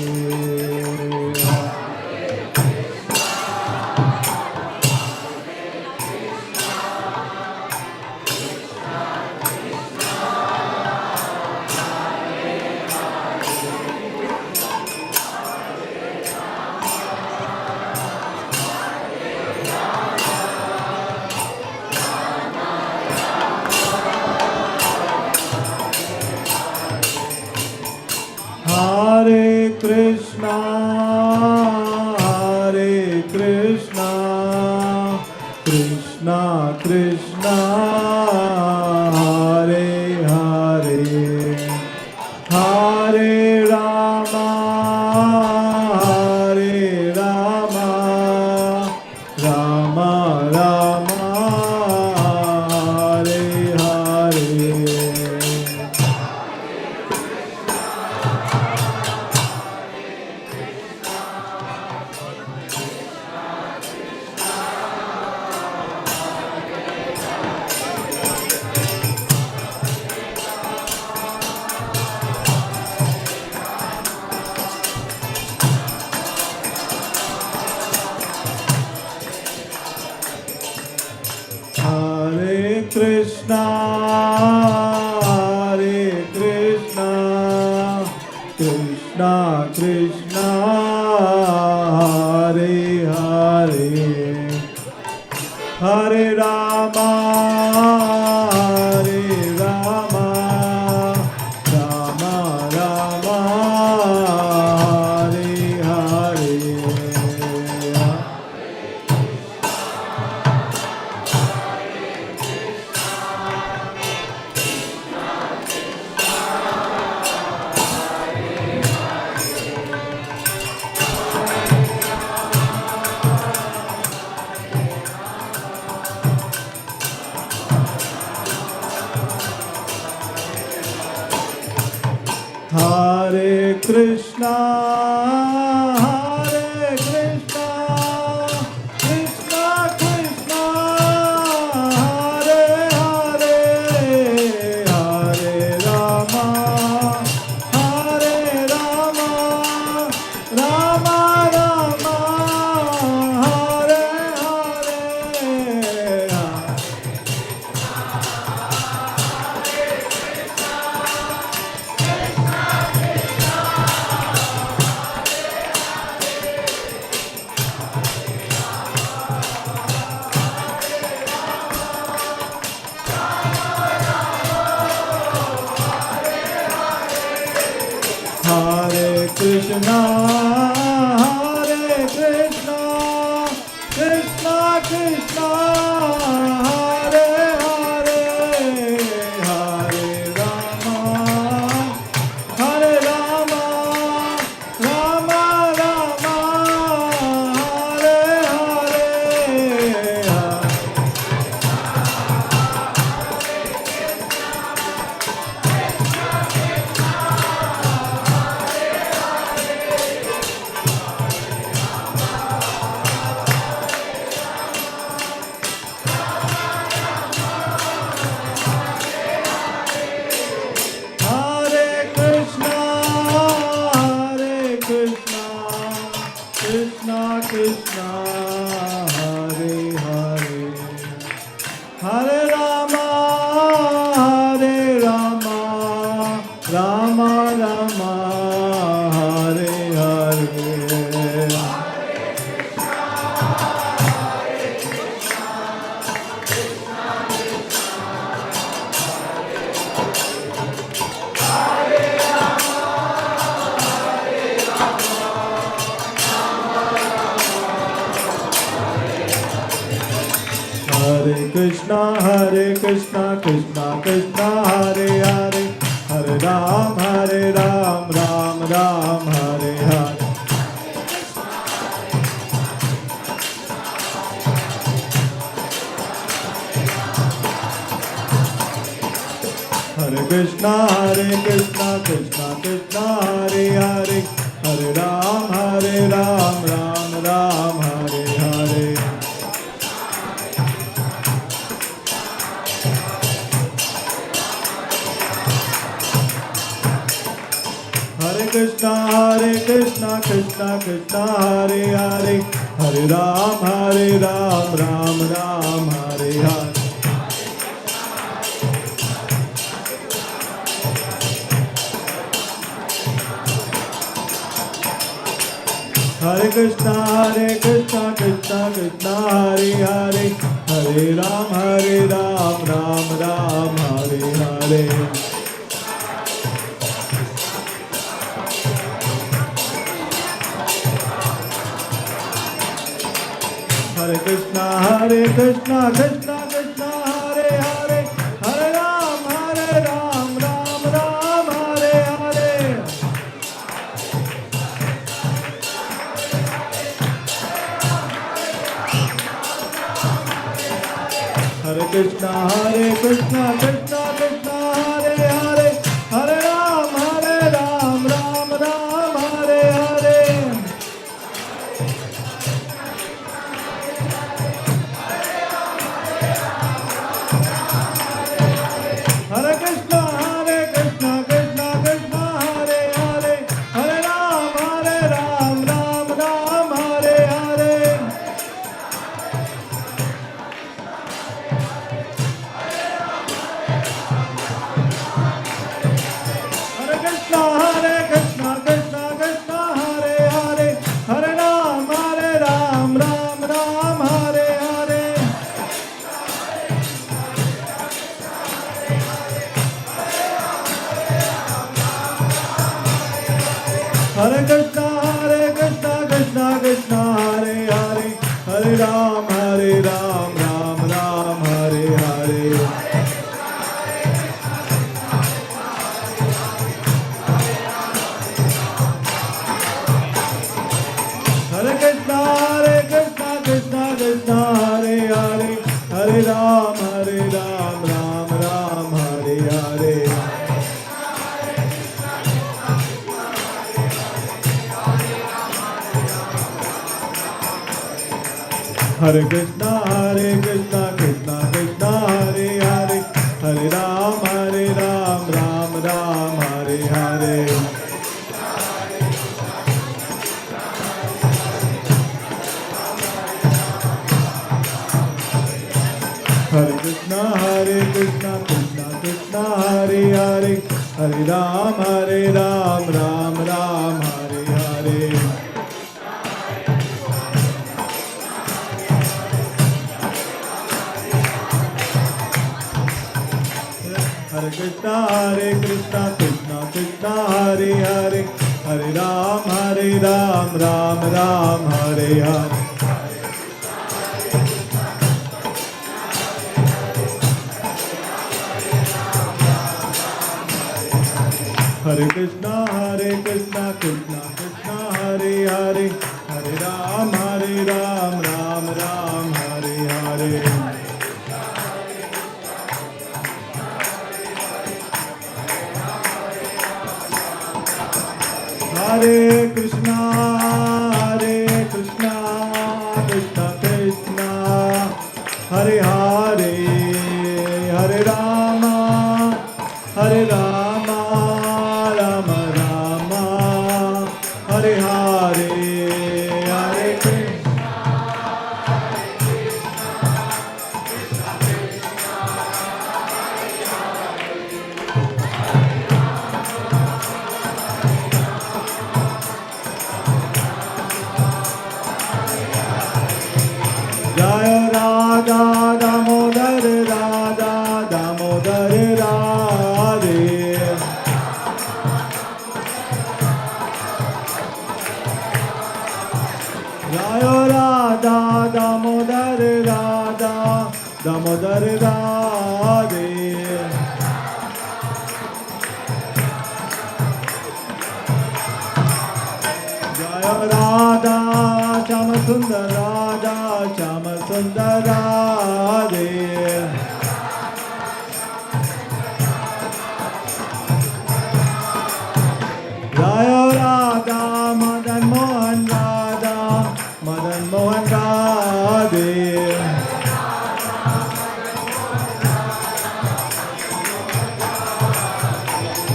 Hare Krishna, Krishna Krishna, Hare Hare, Hare Rama, Rama Rama, Hare Hare. Hare Krishna, Krishna Krishna, Hare Hare, Hare Rama, Rama Rama, Hare Hare. Hare Krishna, Krishna Krishna, Hare Hare, Hare Rama, Rama Rama, Hare Hare. Hare Krishna, Krishna Krishna, Hare Hare, Hare Rama, Rama Rama, Hare Hare. Hare Krishna, Krishna Krishna, Hare Hare, Hare Rama, Rama Rama, Hare Hare. Hare Krishna, Krishna Krishna, Hare Hare, Hare Ram, Ram Ram, Hare Hare. Hare Krishna Krishna Krishna Hare Hare, Hare Ram, Ram Ram, Hare Hare. Hare Krishna Krishna Krishna Hare Hare, Hare Ram, Ram Ram, Hare Hare. Hare Krishna Krishna Krishna Hare Hare, Hare Ram, Ram Ram, Hare Hare. Hare Krishna Krishna Krishna Hare Hare, Hare Ram, Ram Ram, Hare Hare. Hare Krishna Krishna Krishna Hare Hare, Hare Ram, Ram Ram, Hare Hare. Hare Krishna Krishna Krishna Hare Hare, Hare Ram, Ram Ram, Hare Hare. Hare Krishna Krishna Krishna Hare Hare, Hare Ram, Ram Ram, Hare Hare. Hare Krishna Krishna Krishna Hare Hare, Hare Ram, Ram Ram, Hare Hare. Hare Krishna Krishna Krishna Hare Hare, Hare Ram, Ram Ram, Hare Hare. Hare Krishna Krishna Krishna Hare Hare, Hare Ram, Ram Ram, Hare Hare. Hare Krishna Krishna Krishna Hare Hare, Hare Ram, Ram Ram, Hare Hare. Hare Krishna Krishna Krishna Hare Hare, Hare Ram, Ram Ram, Hare Hare. Hare Krishna Krishna Krishna Hare Hare, Hare Ram, Ram Ram, Hare Hare. Hare Krishna Krishna Krishna, Hare Hare, Hare Rama, Hare Rama, Rama Rama, Hare Hare, Hare Krishna. Jaya Radha Damodar Radha Damodar Radhe. Jaya Radha Damodar Radha Damodar Radhe. Jaya Radha Shama Sundar Radha Shama Sundar Radhe. Radha, Madan Mohan Radha, Madan Mohan Radhe.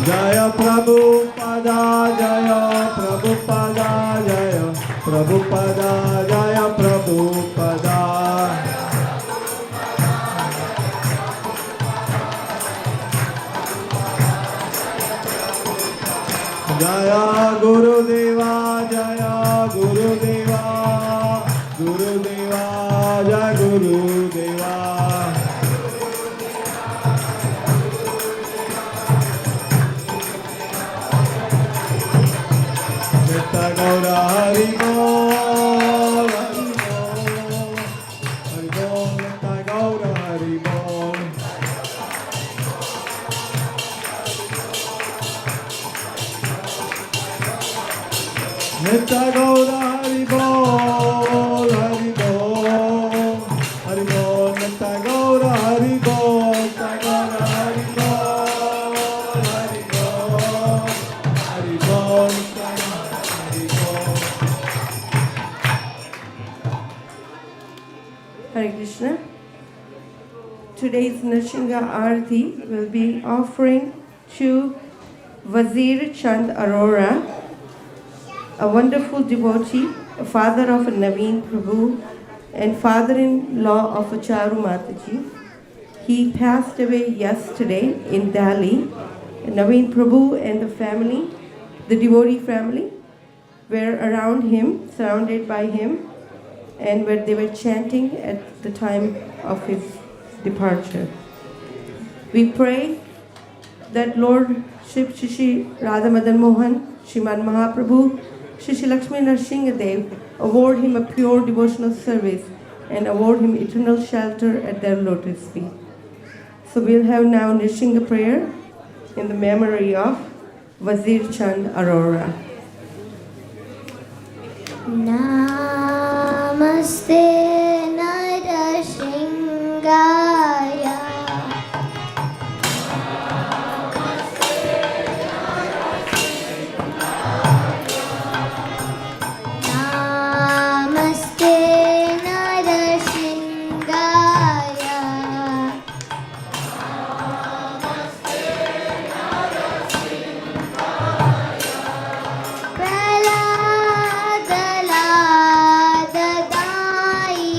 Jaya Prabhupada, Jaya Prabhupada, Jaya Prabhupada, Jaya Prabhupada. Jaya Guru Deva, Jaya Guru Deva, Guru Deva, Jaya Guru Deva. Nitya Gaura Hari Bol, Hari Bol, Hari Bol, Nitya Gaura Hari Bol. Nitya Gaura Hari Bol, Hari Bol, Hari Bol, Nitya Gaura Hari Bol, Nitya Gaura Hari Bol, Hari Bol, Hari Bol, Nitya Gaura Hari Bol. Hare Krishna. Today's Nrsimha Arati will be offering to Wazir Chand Arora, a wonderful devotee, a father of Naveen Prabhu, and father-in-law of Charu Mataji. He passed away yesterday in Delhi. Naveen Prabhu and the family, the devotee family, were around him, surrounded by him, and where they were chanting at the time of his departure. We pray that Lord Shiv Shishi Radha Madan Mohan, Shriman Mahaprabhu, Shishi Lakshmi Narsingadev award him a pure devotional service and award him eternal shelter at their lotus feet. So we'll have now Nrsimha prayer in the memory of Wazir Chand Arora. Namaste Narashingaya Namaste Narashingaya Praladala Dadaine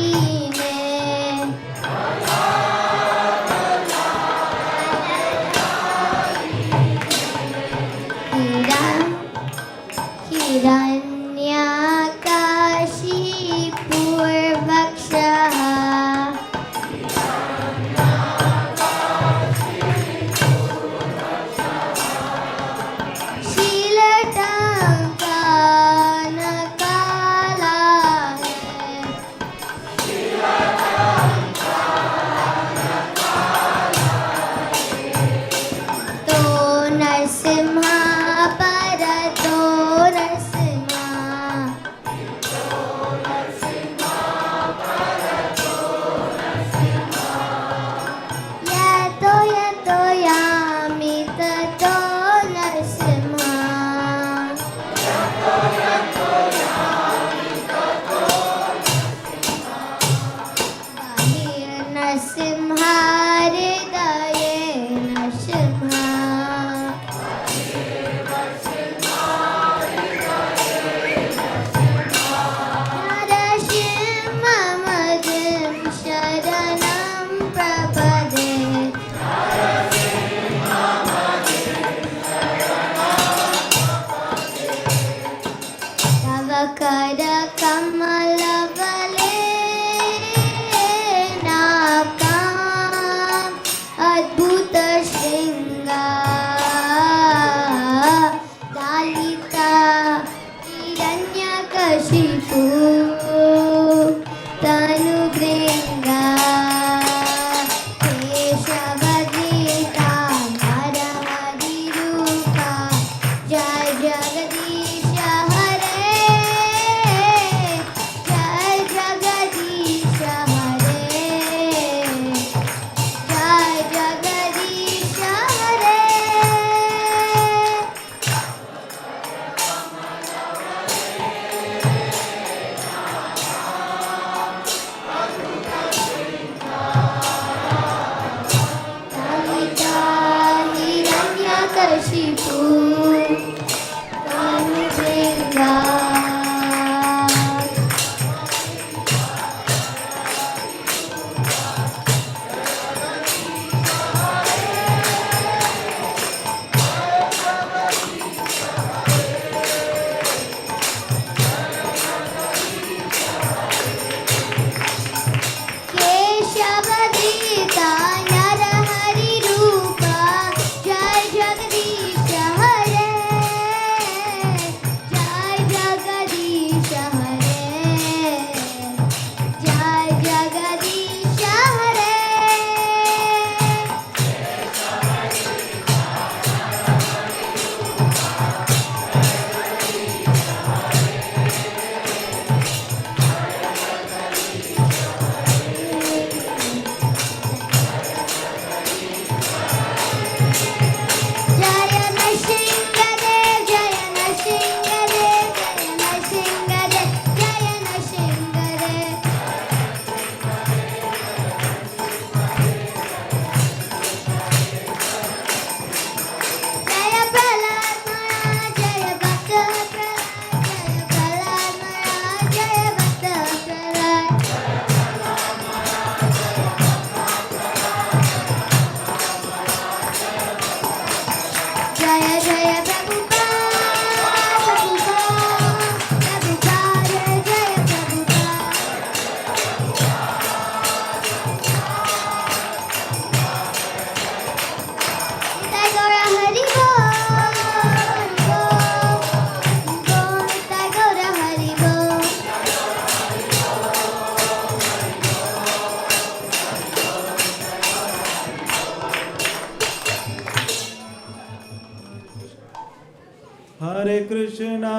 Hare Krishna,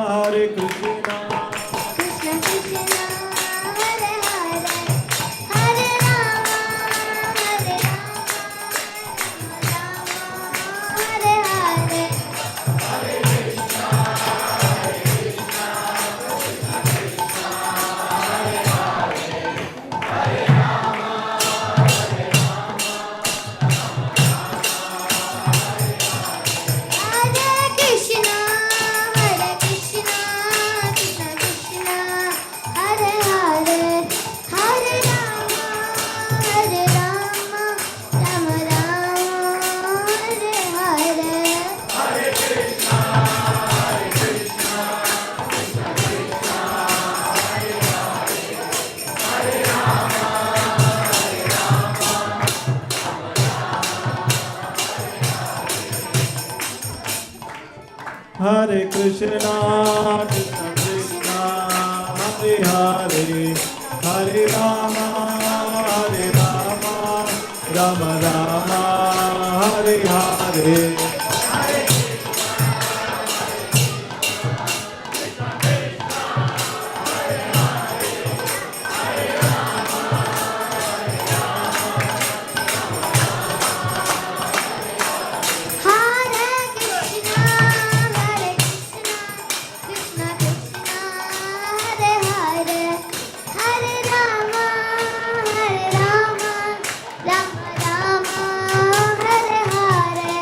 Hare Krishna, Krishna Krishna, Hare Hare, Hare Rama, Hare Rama, Rama Hare Hare. Hare Krishna, Hare Krishna, Krishna Krishna, Hare Hare, Hare Rama, Hare Rama, Rama Rama, Hare Hare. Hare Krishna, Krishna Krishna, Hare Hare, Hare Rama, Rama Rama, Hare Hare. Hare Krishna, Hare Krishna, Krishna Krishna, Hare Hare, Hare Rama, Rama Rama, Hare Hare.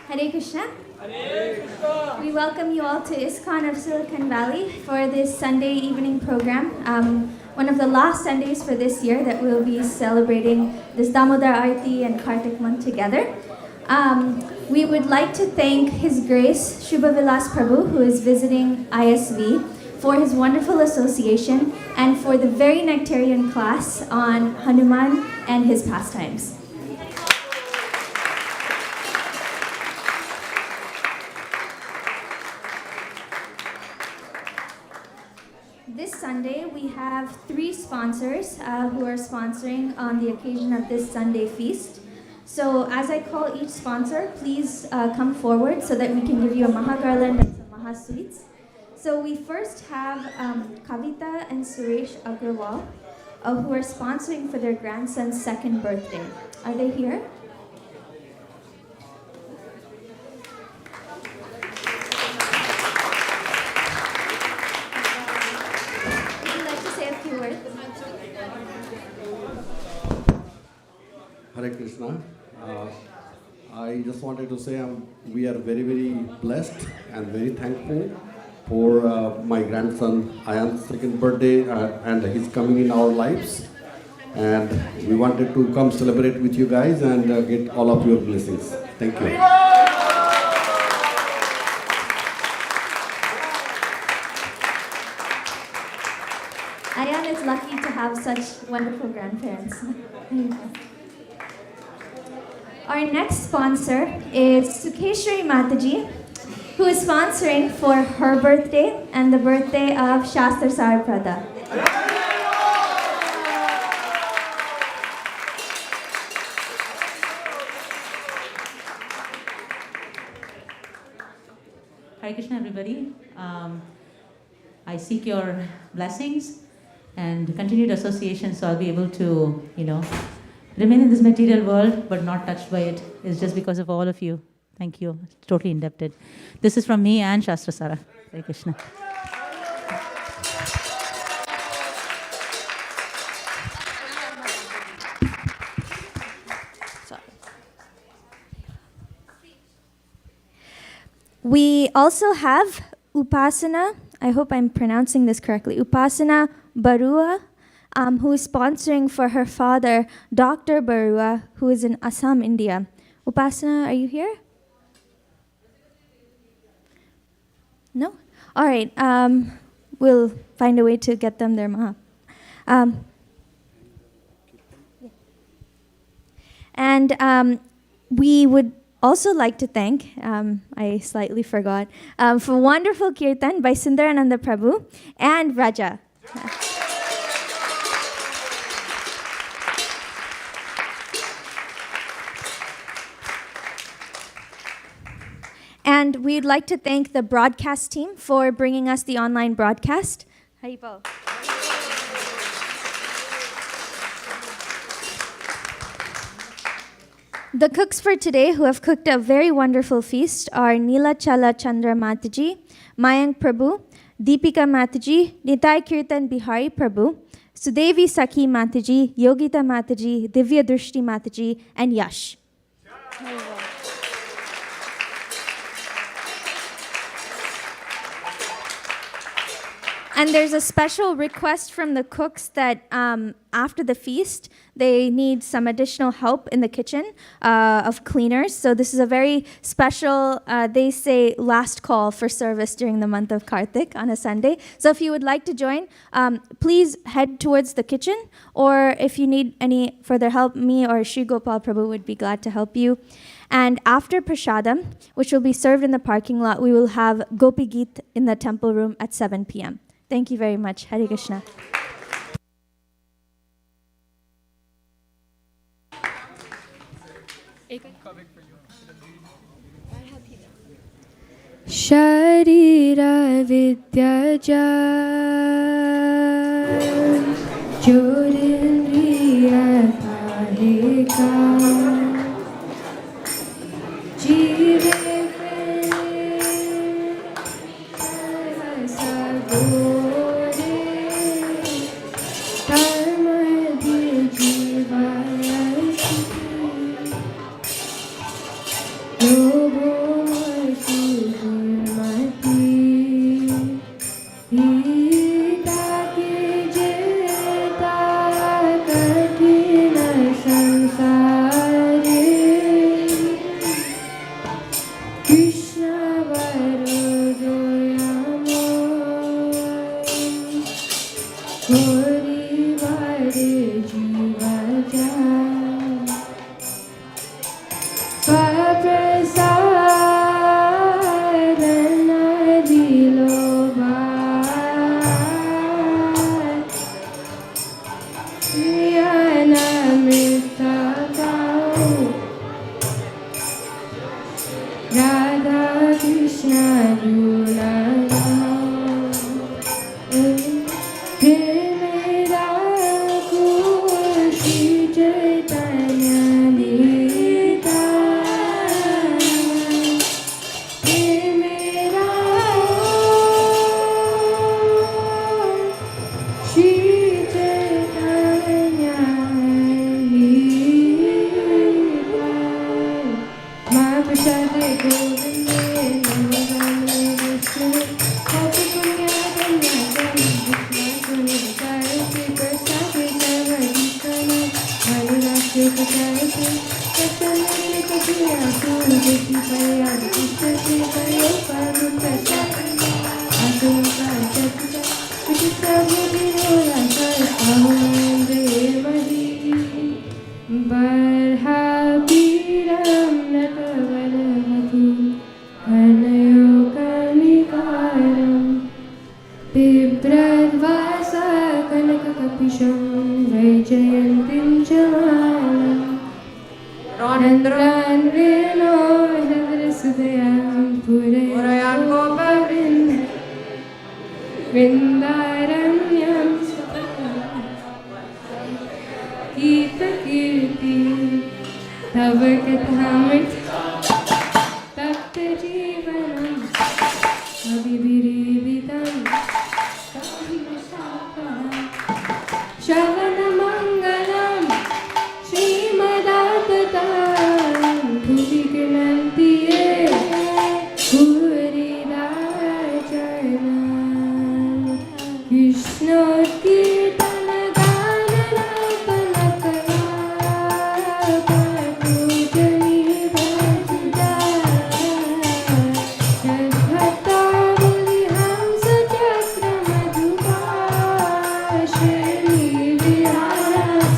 Hare Krishna. We welcome you all to ISKCON of Silicon Valley for this Sunday evening program. One of the last Sundays for this year that we'll be celebrating this Damodar Arti and Kartik month together. We would like to thank His Grace Shubha Vilas Prabhu, who is visiting ISV, for his wonderful association and for the very nectarian class on Hanuman and his pastimes. This Sunday, we have 3 sponsors who are sponsoring on the occasion of this Sunday feast. So as I call each sponsor, please come forward so that we can give you a Maha Garland and some Maha Sweets. So we first have Kavita and Suresh Agrawal, who are sponsoring for their grandson's 2nd birthday. Are they here? Would you like to say a few words? Hare Krishna. I just wanted to say we are very, very blessed and very thankful for my grandson Ayan's 2nd birthday and he's coming in our lives. And we wanted to come celebrate with you guys and get all of your blessings. Thank you. Ayan is lucky to have such wonderful grandparents. Our next sponsor is Sukeshwari Mataji, who is sponsoring for her birthday and the birthday of Shastra Saraprada. Hare Krishna, everybody. I seek your blessings and continued association so I'll be able to, remain in this material world but not touched by it. It's just because of all of you. Thank you. Totally indebted. This is from me and Shastra Sara. Hare Krishna. We also have Upasana, I hope I'm pronouncing this correctly, Upasana Barua, who is sponsoring for her father, Dr. Barua, who is in Assam, India. Upasana, are you here? No? All right. We'll find a way to get them their maha. And we would also like to thank, I slightly forgot, for wonderful kirtan by Sundarananda Prabhu and Raja. And we'd like to thank the broadcast team for bringing us the online broadcast. Haribol. The cooks for today who have cooked a very wonderful feast are Neela Chala Chandra Mataji, Mayank Prabhu, Deepika Mataji, Nitai Kirtan Bihari Prabhu, Sudevi Sakhi Mataji, Yogita Mataji, Divya Drishti Mataji, and Yash. And there's a special request from the cooks that after the feast, they need some additional help in the kitchen of cleaners. So this is a very special, they say, last call for service during the month of Kartik on a Sunday. So if you would like to join, please head towards the kitchen. Or if you need any further help, me or Sri Gopal Prabhu would be glad to help you. And after Prashadam, which will be served in the parking lot, we will have Gopi Geet in the temple room at 7 p.m. Thank you very much. Hare Krishna. Sharira Vidyaja Jorindriya Taheka Jive Sadore Hori Vare Jiva Jai Swaprasadana Dilobai Yanamrita Kau Radha Krishna Yuna Premera Kushi Chaitanya Nita Premera Shri Chaitanya Nita Mahaprasade Govinde Namagamne Vishnu Happy Punya Kanya Kanya Karati Prasade Sarvadikana Harurasya Kakarati Kasanari Kapiya Survati Pariyad Kishtati Pariyopadu Prasade Asunka Chakita Vishita Bhudi Rola Sarvahumandre Madi Barha Piram Natavaramati Anayo Kamikaram Bibradvasa Kanakakapisham Vaijayantim Jamalam Nandran Reno Hadrasudayam Purayan Gopavind Vrindaranyam Gita Kirti Tava Kathamit Tapta Jivanam Abhibirivitam Shavana Mangalam Srimadatam Bhuvi Gunantiye Purirajanam Krishna Kirtana Ganana Panakala Patujani Bhajida Shadbhata Muli Hamsa Chakra Madhuba Shri Vilas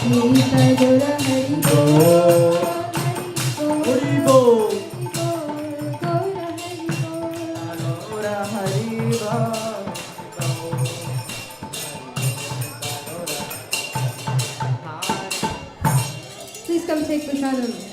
Nitai Gaura Hari Bol. Hari Bol. Gaura Hari Bol. Gaura Hari Bol. Please come take Prashadam.